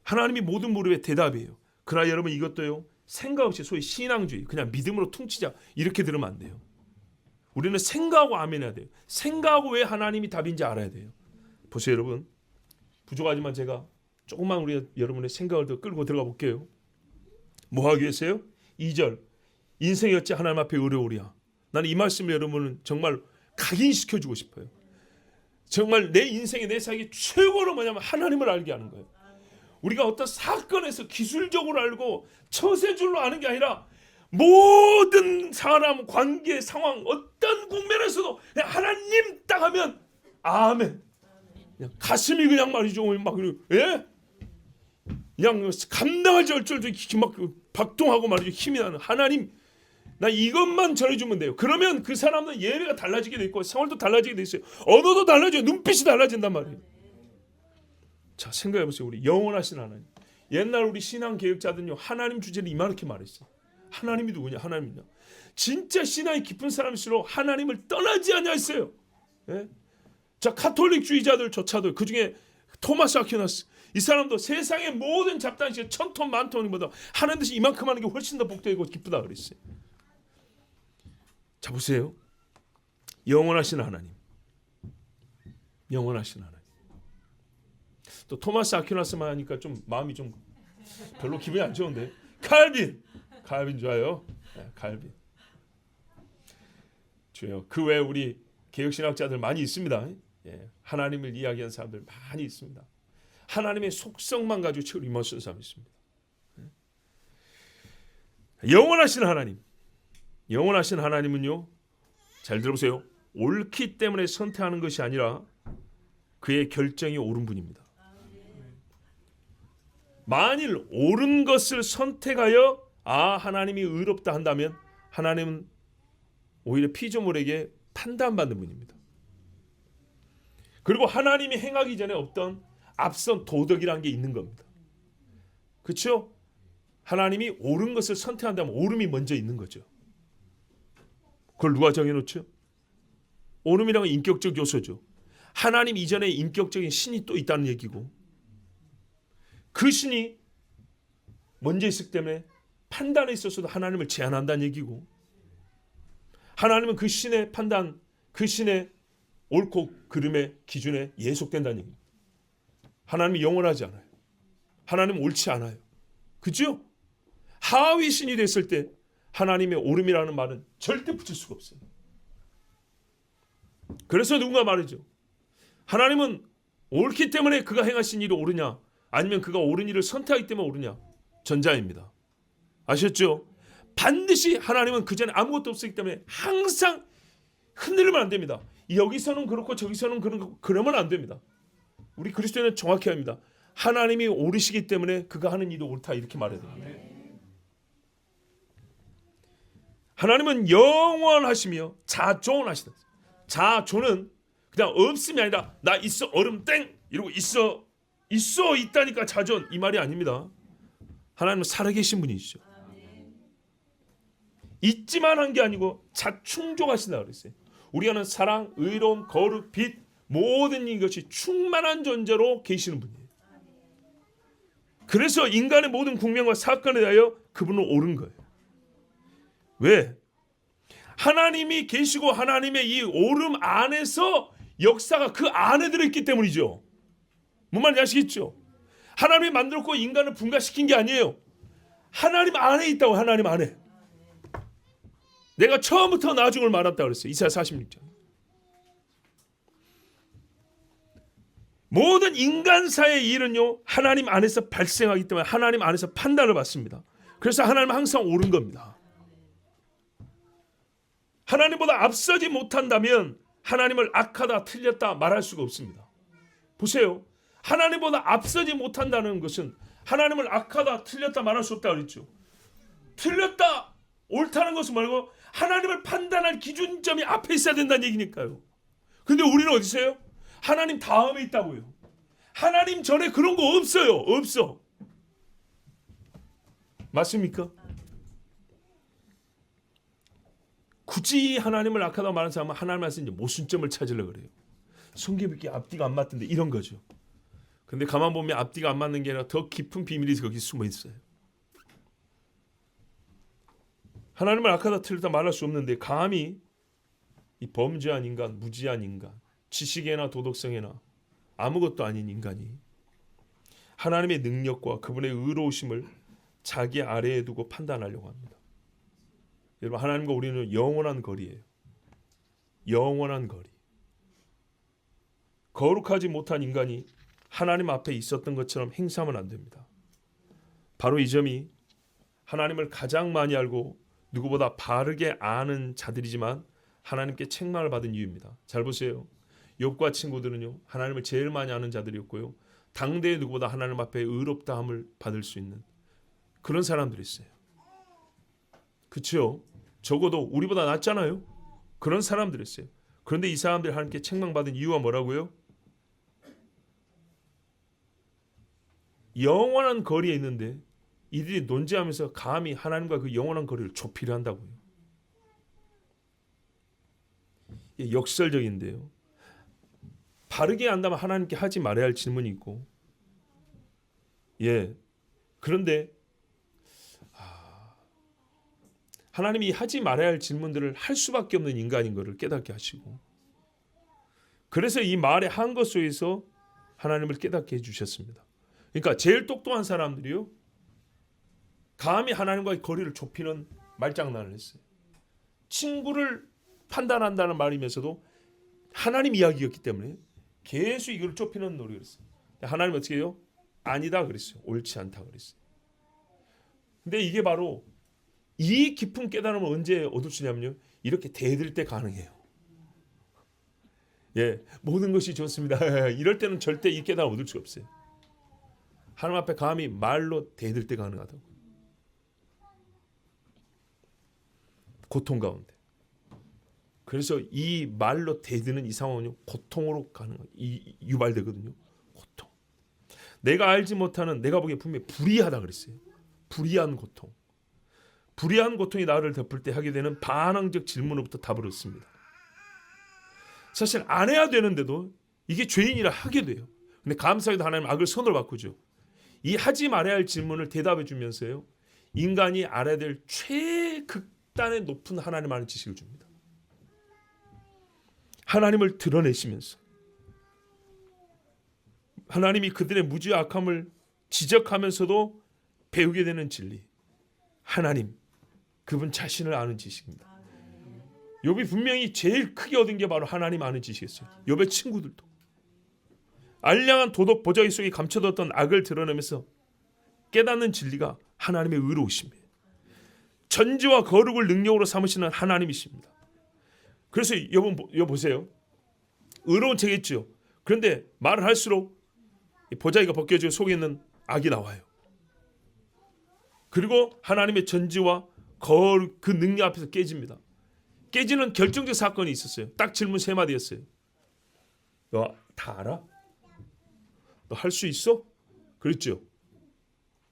하나님이 모든 물음의 대답이에요. 그러나 여러분 이것도요 생각 없이 소위 신앙주의 그냥 믿음으로 퉁치자 이렇게 들으면 안 돼요. 우리는 생각하고 아멘해야 돼요. 생각하고 왜 하나님이 답인지 알아야 돼요. 보세요 여러분. 부족하지만 제가 조금만 우리 여러분의 생각을 더 끌고 들어가 볼게요. 뭐 하기 위해서요? 2절 인생이 어찌 하나님 앞에 어려우랴. 나는 이 말씀을 여러분은 정말 각인시켜주고 싶어요. 정말 내 인생의 내 삶의 최고로 뭐냐면 하나님을 알게 하는 거예요. 우리가 어떤 사건에서 기술적으로 알고 처세줄로 아는 게 아니라 모든 사람, 관계, 상황 어떤 국면에서도 그냥 하나님 딱 하면 아멘. 그냥 가슴이 그냥 말이죠. 막 예? 그냥 감당할 절절도 막 박동하고 말이죠. 힘이 나는 하나님 나 이것만 전해주면 돼요. 그러면 그 사람은 예배가 달라지게 돼 있고 생활도 달라지게 돼 있어요. 언어도 달라져요. 눈빛이 달라진단 말이에요. 자 생각해보세요. 우리 영원하신 하나님. 옛날 우리 신앙 개혁자들은요 하나님 주제를 이만하게 말했어요. 하나님이 누구냐? 하나님이냐? 진짜 신앙이 깊은 사람일수록 하나님을 떠나지 않냐 했어요. 예? 자 카톨릭주의자들조차도 그중에 토마스 아퀴나스 이 사람도 세상의 모든 잡단식 1000톤 만톤보다 하나님 뜻이 이만큼 하는 게 훨씬 더 복되고 기쁘다 그랬어요. 자 보세요. 영원하신 하나님. 영원하신 하나님. 또 토마스 아퀴나스만 하니까 좀 마음이 좀 별로 기분이 안 좋은데 칼빈 좋아요. 네, 칼빈. 주여 그 외에 우리 개혁신학자들 많이 있습니다. 예, 하나님을 이야기하는 사람들 많이 있습니다. 하나님의 속성만 가지고 책을 임하시는 사람이 있습니다. 영원하신 하나님. 영원하신 하나님은요. 잘 들어보세요. 옳기 때문에 선택하는 것이 아니라 그의 결정이 옳은 분입니다. 만일 옳은 것을 선택하여 하나님이 의롭다 한다면 하나님은 오히려 피조물에게 판단받는 분입니다. 그리고 하나님이 행하기 전에 없던 앞선 도덕이라는 게 있는 겁니다. 그렇죠? 하나님이 옳은 것을 선택한다면 옳음이 먼저 있는 거죠. 그걸 누가 정해놓죠? 옳음이라는 건 인격적 요소죠. 하나님 이전에 인격적인 신이 또 있다는 얘기고, 그 신이 먼저 있었기 때문에 판단에 있어서도 하나님을 제한한다는 얘기고, 하나님은 그 신의 판단, 그 신의 옳고 그름의 기준에 예속된다는 얘기입니다. 하나님이 영원하지 않아요. 하나님은 옳지 않아요. 그죠? 하위 신이 됐을 때 하나님의 옳음이라는 말은 절대 붙일 수가 없어요. 그래서 누군가 말이죠. 하나님은 옳기 때문에 그가 행하신 일이 옳으냐, 아니면 그가 옳은 일을 선택하기 때문에 옳으냐? 전자입니다. 아셨죠? 반드시 하나님은 그 전에 아무것도 없었기 때문에 항상 흔들리면 안 됩니다. 여기서는 그렇고 저기서는 그러면 안 됩니다. 우리 그리스도인은 정확히 합니다. 하나님이 옳으시기 때문에 그가 하는 일이 옳다, 이렇게 말해야 됩니다. 하나님은 영원하시며 자존하시다. 자존은 그냥 없음이 아니라 나 있어 얼음 땡 이러고 있어 있다니까 자존, 이 말이 아닙니다. 하나님은 살아계신 분이시죠. 있지만 한 게 아니고 자충족하신다 그랬어요. 우리가는 사랑, 의로움, 거룩, 빛, 모든 이것이 충만한 존재로 계시는 분이에요. 그래서 인간의 모든 국면과 사건에 대하여 그분은 옳은 거예요. 왜? 하나님이 계시고 하나님의 이 옳음 안에서 역사가 그 안에 들어있기 때문이죠. 뭔 말인지 아시겠죠? 하나님이 만들었고 인간을 분가시킨 게 아니에요. 하나님 안에 있다고. 하나님 안에. 내가 처음부터 나중을 말했다고 그랬어요. 이사야 46장. 모든 인간사의 일은요, 하나님 안에서 발생하기 때문에 하나님 안에서 판단을 받습니다. 그래서 하나님은 항상 옳은 겁니다. 하나님보다 앞서지 못한다면 하나님을 악하다, 틀렸다 말할 수가 없습니다. 보세요. 하나님보다 앞서지 못한다는 것은 하나님을 악하다, 틀렸다 말할 수 없다 그랬죠. 틀렸다, 옳다는 것은 말고 하나님을 판단할 기준점이 앞에 있어야 된다는 얘기니까요. 근데 우리는 어디 있어요? 하나님 다음에 있다고요. 하나님 전에 그런 거 없어요. 없어. 맞습니까? 굳이 하나님을 악하다고 말하는 사람은 하나님한테 이제 모순점을 찾으려고 그래요. 성경 읽기 앞뒤가 안 맞던데, 이런 거죠. 근데 가만 보면 앞뒤가 안 맞는 게 아니라 더 깊은 비밀이 거기 숨어 있어요. 하나님을 악하다 틀리다 말할 수 없는데 감히 이 범죄한 인간, 무지한 인간, 지식에나 도덕성에나 아무것도 아닌 인간이 하나님의 능력과 그분의 의로우심을 자기 아래에 두고 판단하려고 합니다. 여러분, 하나님과 우리는 영원한 거리예요. 영원한 거리. 거룩하지 못한 인간이 하나님 앞에 있었던 것처럼 행사하면 안 됩니다. 바로 이 점이 하나님을 가장 많이 알고 누구보다 바르게 아는 자들이지만 하나님께 책망을 받은 이유입니다. 잘 보세요. 욥과 친구들은요, 하나님을 제일 많이 아는 자들이었고요, 당대의 누구보다 하나님 앞에 의롭다함을 받을 수 있는 그런 사람들이 있어요. 그렇죠? 적어도 우리보다 낫잖아요. 그런 사람들이 있어요. 그런데 이 사람들이 하나님께 책망받은 이유가 뭐라고요? 영원한 거리에 있는데 이들이 논지하면서 감히 하나님과 그 영원한 거리를 좁히려 한다고요. 역설적인데요. 바르게 안다면 하나님께 하지 말아야 할 질문이 있고, 그런데 하나님이 하지 말아야 할 질문들을 할 수밖에 없는 인간인 것을 깨닫게 하시고, 그래서 이 말의 한 것 속에서 하나님을 깨닫게 해주셨습니다. 그러니까 제일 똑똑한 사람들이요, 감히 하나님과의 거리를 좁히는 말장난을 했어요. 친구를 판단한다는 말이면서도 하나님 이야기였기 때문에 계속 이걸 좁히는 노력을 했어요. 하나님 어떻게 해요? 아니다 그랬어요. 옳지 않다 그랬어요. 근데 이게 바로 이 깊은 깨달음을 언제 얻을 수 있냐면요, 이렇게 대들 때 가능해요. 모든 것이 좋습니다. 이럴 때는 절대 이 깨달음을 얻을 수 없어요. 하나님 앞에 감히 말로 대들 때 가능하다고. 고통 가운데. 그래서 이 말로 대드는 이 상황은요, 고통으로 유발되거든요. 고통. 내가 알지 못하는, 내가 보기에 분명히 불의하다 그랬어요. 불의한 고통. 불의한 고통이 나를 덮을 때 하게 되는 반항적 질문으로부터 답을 얻습니다. 사실 안 해야 되는데도 이게 죄인이라 하게 돼요. 근데 감사하게도 하나님 악을 선으로 바꾸죠. 이 하지 말아야 할 질문을 대답해 주면서요, 인간이 알아야 될 최극단의 높은 하나님 아는 지식을 줍니다. 하나님을 드러내시면서 하나님이 그들의 무지와 악함을 지적하면서도 배우게 되는 진리, 하나님 그분 자신을 아는 지식입니다. 욥이 분명히 제일 크게 얻은 게 바로 하나님 아는 지식이었어요. 욥의 친구들도 알량한 도덕 보자기 속에 감춰뒀던 악을 드러내면서 깨닫는 진리가 하나님의 의로우심이에요. 천지와 거룩을 능력으로 삼으시는 하나님이십니다. 그래서 욥 보세요. 의로운 척했죠. 그런데 말을 할수록 보자기가 벗겨지고 속에 있는 악이 나와요. 그리고 하나님의 전지와 거룩 그 능력 앞에서 깨집니다. 깨지는 결정적 사건이 있었어요. 딱 질문 3마디였어요. 너 다 알아? 너 할 수 있어? 그랬죠.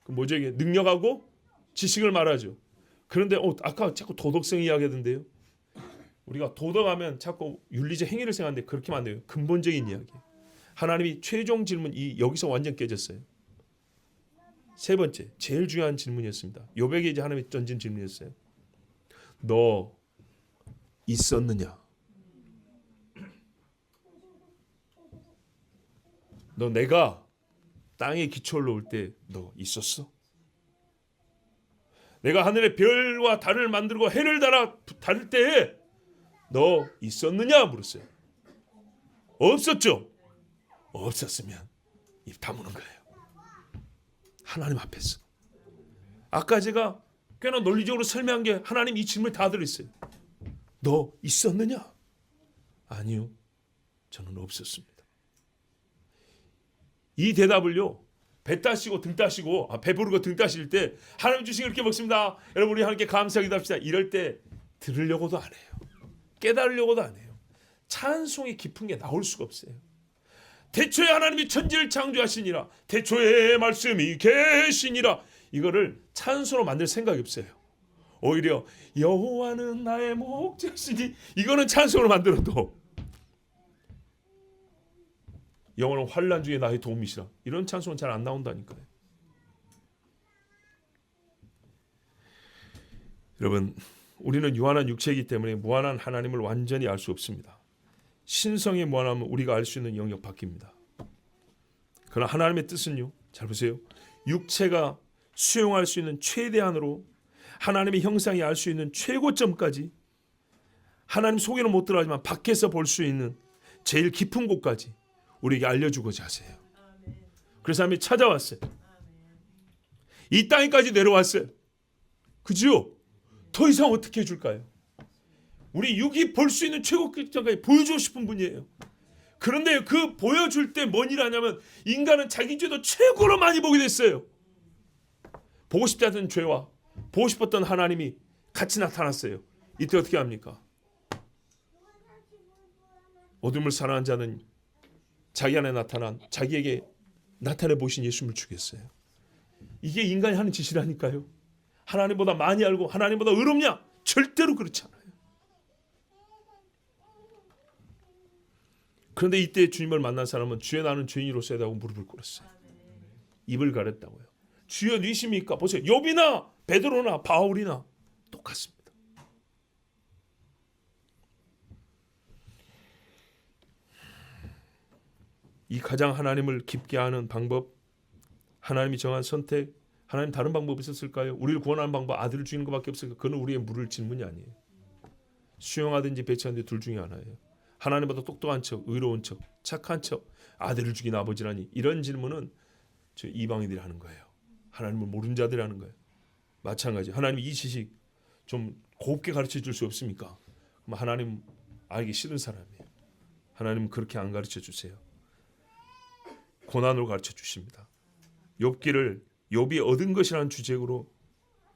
그 뭐죠 이게? 능력하고 지식을 말하죠. 그런데 아까 자꾸 도덕성 이야기하던데요. 우리가 도덕하면 자꾸 윤리적 행위를 생각하는데 그렇게 안 돼요. 근본적인 이야기. 하나님이 최종 질문 여기서 완전 깨졌어요. 3번째, 제일 중요한 질문이었습니다. 욥에게 이제 하나님이 던진 질문이었어요. 너 있었느냐? 너 내가 땅에 기초를 놓을 때 너 있었어? 내가 하늘의 별과 달을 만들고 해를 다룰 때에 너 있었느냐? 물었어요. 없었죠? 없었으면 입 다무는 거예요. 하나님 앞에서. 아까 제가 꽤나 논리적으로 설명한 게 하나님 이 질문을 다 들었어요. 너 있었느냐? 아니요. 저는 없었습니다. 이 대답을요, 배 따시고 등 따시고 배부르고 등 따실 때 하나님 주신 거 이렇게 먹습니다. 여러분 우리 하나님께 감사하기도 합시다. 이럴 때 들으려고도 안 해요. 깨달으려고도 안 해요. 찬송이 깊은 게 나올 수가 없어요. 태초에 하나님이 천지를 창조하시니라. 태초에 말씀이 계시니라. 이거를 찬송으로 만들 생각이 없어요. 오히려 여호와는 나의 목자시니 이거는 찬송으로 만들어도 영원한 환난 중에 나의 도움이시라. 이런 찬송은 잘 안 나온다니까요. 여러분 우리는 유한한 육체이기 때문에 무한한 하나님을 완전히 알 수 없습니다. 신성의 무한함은 우리가 알 수 있는 영역 밖입니다. 그러나 하나님의 뜻은요. 잘 보세요. 육체가 수용할 수 있는 최대한으로 하나님의 형상이 알 수 있는 최고점까지 하나님 속에는 못 들어가지만 밖에서 볼 수 있는 제일 깊은 곳까지 우리에게 알려주고자 하세요. 그래서 하나님이 찾아왔어요. 이 땅에까지 내려왔어요. 그죠? 더 이상 어떻게 해줄까요? 우리 육이 볼 수 있는 최고점까지 보여주고 싶은 분이에요. 그런데 그 보여줄 때 뭔 일 하냐면 인간은 자기 죄도 최고로 많이 보게 됐어요. 보고 싶지 않던 죄와 보고 싶었던 하나님이 같이 나타났어요. 이때 어떻게 합니까? 어둠을 사랑한 자는 자기 안에 나타난 자기에게 나타내 보신 예수님을 죽였어요. 이게 인간이 하는 짓이라니까요. 하나님보다 많이 알고 하나님보다 의롭냐? 절대로 그렇지 않아요. 그런데 이때 주님을 만난 사람은 주여 나는 죄인으로서야 하고 무릎을 꿇었어요. 입을 가렸다고요. 주여 누구십니까? 보세요. 욥이나 베드로나 바울이나 똑같습니다. 이 가장 하나님을 깊게 아는 방법, 하나님이 정한 선택, 하나님 다른 방법이 있었을까요? 우리를 구원하는 방법 아들을 주는 것밖에 없을까? 그건 우리의 물을 질문이 아니에요. 수용하든지 배척하든지 둘 중에 하나예요. 하나님보다 똑똑한 척, 의로운 척, 착한 척, 아들을 죽인 아버지라니 이런 질문은 저 이방인들이 하는 거예요. 하나님을 모르는 자들이 하는 거예요. 마찬가지. 하나님 이 지식 좀 곱게 가르쳐 줄 수 없습니까? 그럼 하나님 알기 싫은 사람이에요. 하나님은 그렇게 안 가르쳐 주세요. 고난으로 가르쳐 주십니다. 욥기를 욥이 얻은 것이라는 주제로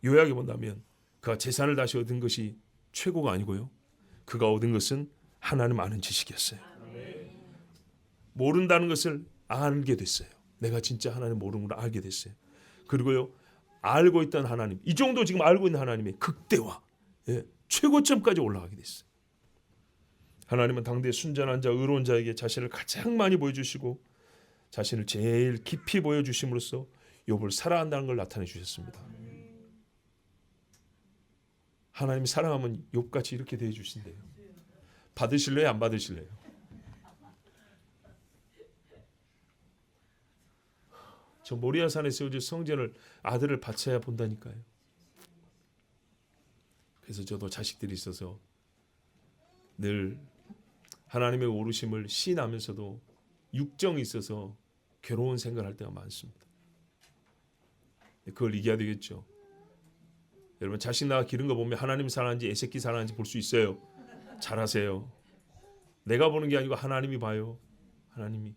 요약해 본다면 그가 재산을 다시 얻은 것이 최고가 아니고요. 그가 얻은 것은 하나님 아는 지식이었어요. 모른다는 것을 알게 됐어요. 내가 진짜 하나님 모르는 걸 알게 됐어요. 그리고요. 알고 있던 하나님, 이 정도 지금 알고 있는 하나님의 극대화, 최고점까지 올라가게 됐어요. 하나님은 당대 순전한 자, 의로운 자에게 자신을 가장 많이 보여주시고 자신을 제일 깊이 보여주심으로써 욥을 사랑한다는 걸 나타내 주셨습니다. 하나님이 사랑하면 욥같이 이렇게 대해 주신대요. 받으실래요? 안 받으실래요? 저 모리아산에 세워질 성전을 아들을 바쳐야 본다니까요. 그래서 저도 자식들이 있어서 늘 하나님의 오르심을 시인하면서도 육정이 있어서 괴로운 생각을 할 때가 많습니다. 그걸 이겨야 되겠죠. 여러분 자식 낳아 기른 거 보면 하나님 사랑하는지 애새끼 사랑하는지 볼 수 있어요. 잘하세요. 내가 보는 게 아니고 하나님이 봐요. 하나님이.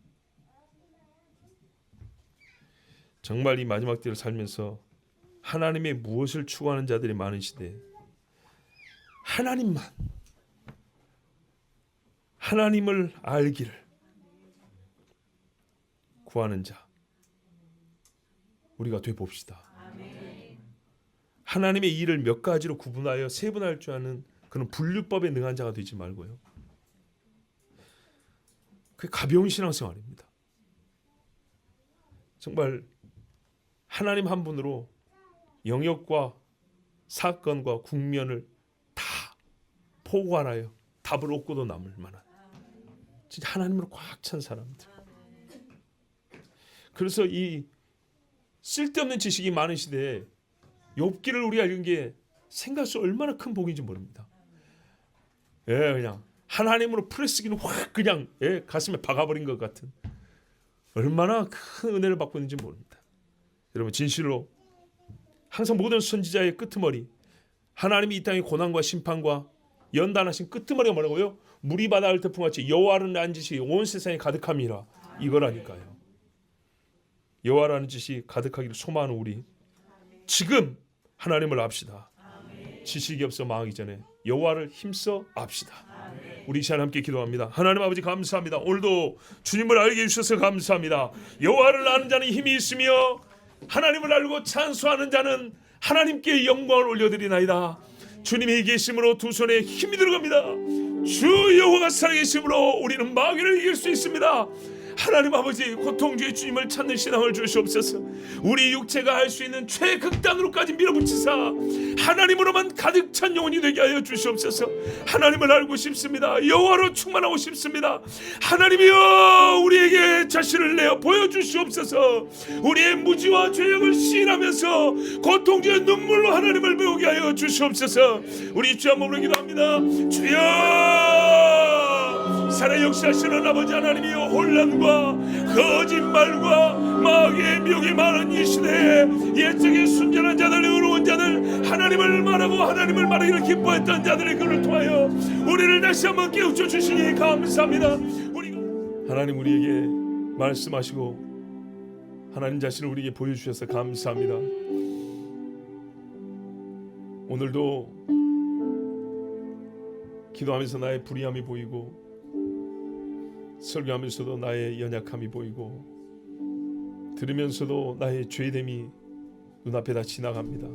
정말 이 마지막 때를 살면서 하나님의 무엇을 추구하는 자들이 많은 시대에 하나님만, 하나님을 알기를 구하는 자 우리가 되봅시다. 하나님의 일을 몇 가지로 구분하여 세분할 줄 아는 그런 분류법에 능한 자가 되지 말고요. 그게 가벼운 신앙생활입니다. 정말 하나님 한 분으로 영역과 사건과 국면을 다 포괄하여 답을 얻고도 남을 만한 진짜 하나님으로 꽉 찬 사람들. 그래서 이 쓸데없는 지식이 많은 시대에 욥기를 우리가 읽은 게 생각할 수 얼마나 큰 복인지 모릅니다. 그냥 하나님으로 프레스기는 확 그냥 가슴에 박아버린 것 같은 얼마나 큰 은혜를 받고 있는지 모릅니다. 여러분 진실로 항상 모든 선지자의 끄트머리 하나님이 이 땅의 고난과 심판과 연단하신 끄트머리가 뭐라고요? 물이 바다를 태풍같이 여호와라는 짓이 온 세상에 가득함이라 이거라니까요. 여호와라는 짓이 가득하기를 소망하는 우리 지금 하나님을 압시다. 지식이 없어 망하기 전에 여호와를 힘써 압시다. 우리 이 시간 함께 기도합니다. 하나님 아버지 감사합니다. 오늘도 주님을 알게 해주셔서 감사합니다. 여호와를 아는 자는 힘이 있으며 하나님을 알고 찬송하는 자는 하나님께 영광을 올려드리나이다. 주님이 계심으로 두 손에 힘이 들어갑니다. 주 여호와가 살아계심으로 우리는 마귀를 이길 수 있습니다. 하나님 아버지 고통 중에 주님을 찾는 신앙을 주시옵소서. 우리 육체가 할 수 있는 최극단으로까지 밀어붙이사 하나님으로만 가득 찬 영혼이 되게 하여 주시옵소서. 하나님을 알고 싶습니다. 여호와로 충만하고 싶습니다. 하나님이여 우리에게 자신을 내어 보여주시옵소서. 우리의 무지와 죄악을 시인하면서 고통 중에 눈물로 하나님을 배우게 하여 주시옵소서. 우리 주 한 몸으로 기도합니다. 주여 살아 역사하시는 아버지 하나님이여 혼란과 거짓말과 마귀의 미혹이 많은 이 시대에 옛적의 순전한 자들 의로운 자들 하나님을 말하고 하나님을 말하기를 기뻐했던 자들의 글을 통하여 우리를 다시 한번 깨우쳐 주시니 감사합니다. 하나님 우리에게 말씀하시고 하나님 자신을 우리에게 보여주셔서 감사합니다. 오늘도 기도하면서 나의 불의함이 보이고 설교하면서도 나의 연약함이 보이고 들으면서도 나의 죄됨이 눈앞에 다 지나갑니다.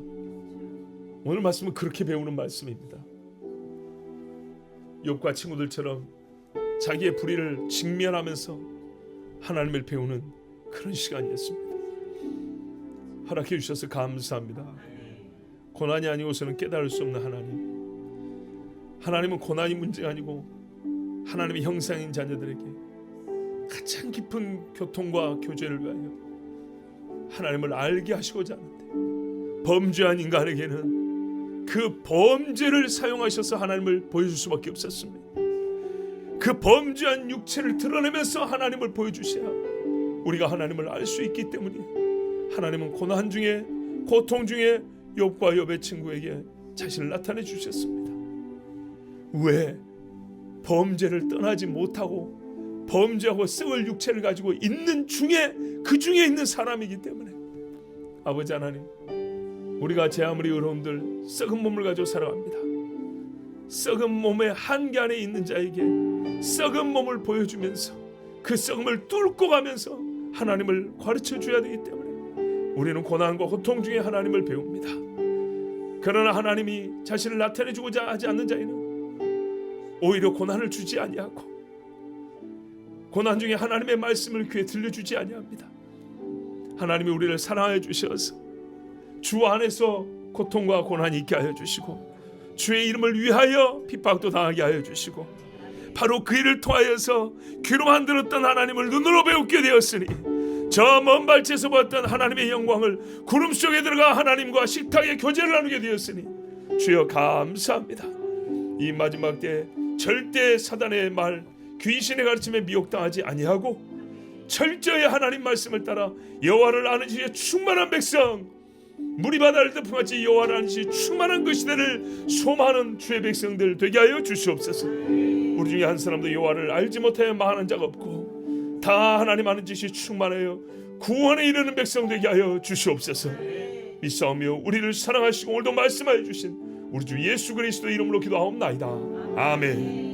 오늘 말씀은 그렇게 배우는 말씀입니다. 욥과 친구들처럼 자기의 불의를 직면하면서 하나님을 배우는 그런 시간이었습니다. 허락해 주셔서 감사합니다. 고난이 아니고서는 깨달을 수 없는 하나님은 고난이 문제가 아니고 하나님의 형상인 자녀들에게 가장 깊은 교통과 교제를 위하여 하나님을 알게 하시고자 하는데 범죄한 인간에게는 그 범죄를 사용하셔서 하나님을 보여줄 수밖에 없었습니다. 그 범죄한 육체를 드러내면서 하나님을 보여주셔야 우리가 하나님을 알 수 있기 때문에 하나님은 고난 중에 고통 중에 욥과 욥의 친구에게 자신을 나타내 주셨습니다. 왜? 범죄를 떠나지 못하고 범죄하고 썩을 육체를 가지고 있는 중에 그 중에 있는 사람이기 때문에 아버지 하나님 우리가 제 아무리 의로움들 썩은 몸을 가지고 살아갑니다. 썩은 몸의 한계 안에 있는 자에게 썩은 몸을 보여주면서 그 썩음을 뚫고 가면서 하나님을 가르쳐 줘야 되기 때문에 우리는 고난과 고통 중에 하나님을 배웁니다. 그러나 하나님이 자신을 나타내 주고자 하지 않는 자에는 오히려 고난을 주지 아니하고 고난 중에 하나님의 말씀을 귀에 들려주지 아니합니다. 하나님이 우리를 사랑하여 주셔서 주 안에서 고통과 고난이 있게 하여 주시고 주의 이름을 위하여 핍박도 당하게 하여 주시고 바로 그 일을 통하여서 귀로만 들었던 하나님을 눈으로 배우게 되었으니 저 먼 발치에서 보았던 하나님의 영광을 구름 속에 들어가 하나님과 식탁에 교제를 나누게 되었으니 주여 감사합니다. 이 마지막 때에 절대 사단의 말 귀신의 가르침에 미혹당하지 아니하고 철저히 하나님 말씀을 따라 여호와를 아는 지에 충만한 백성, 물이 바다를 덮음같이 여호와를 아는 지에 충만한 그 시대를 소망하는 주의 백성들 되게 하여 주시옵소서. 우리 중에 한 사람도 여호와를 알지 못하여 망하는 자가 없고 다 하나님 아는 지에 충만하여 구원에 이르는 백성 되게 하여 주시옵소서. 믿사오며 우리를 사랑하시고 오늘도 말씀하여 주신 우리 주 예수 그리스도 이름으로 기도하옵나이다. 아멘.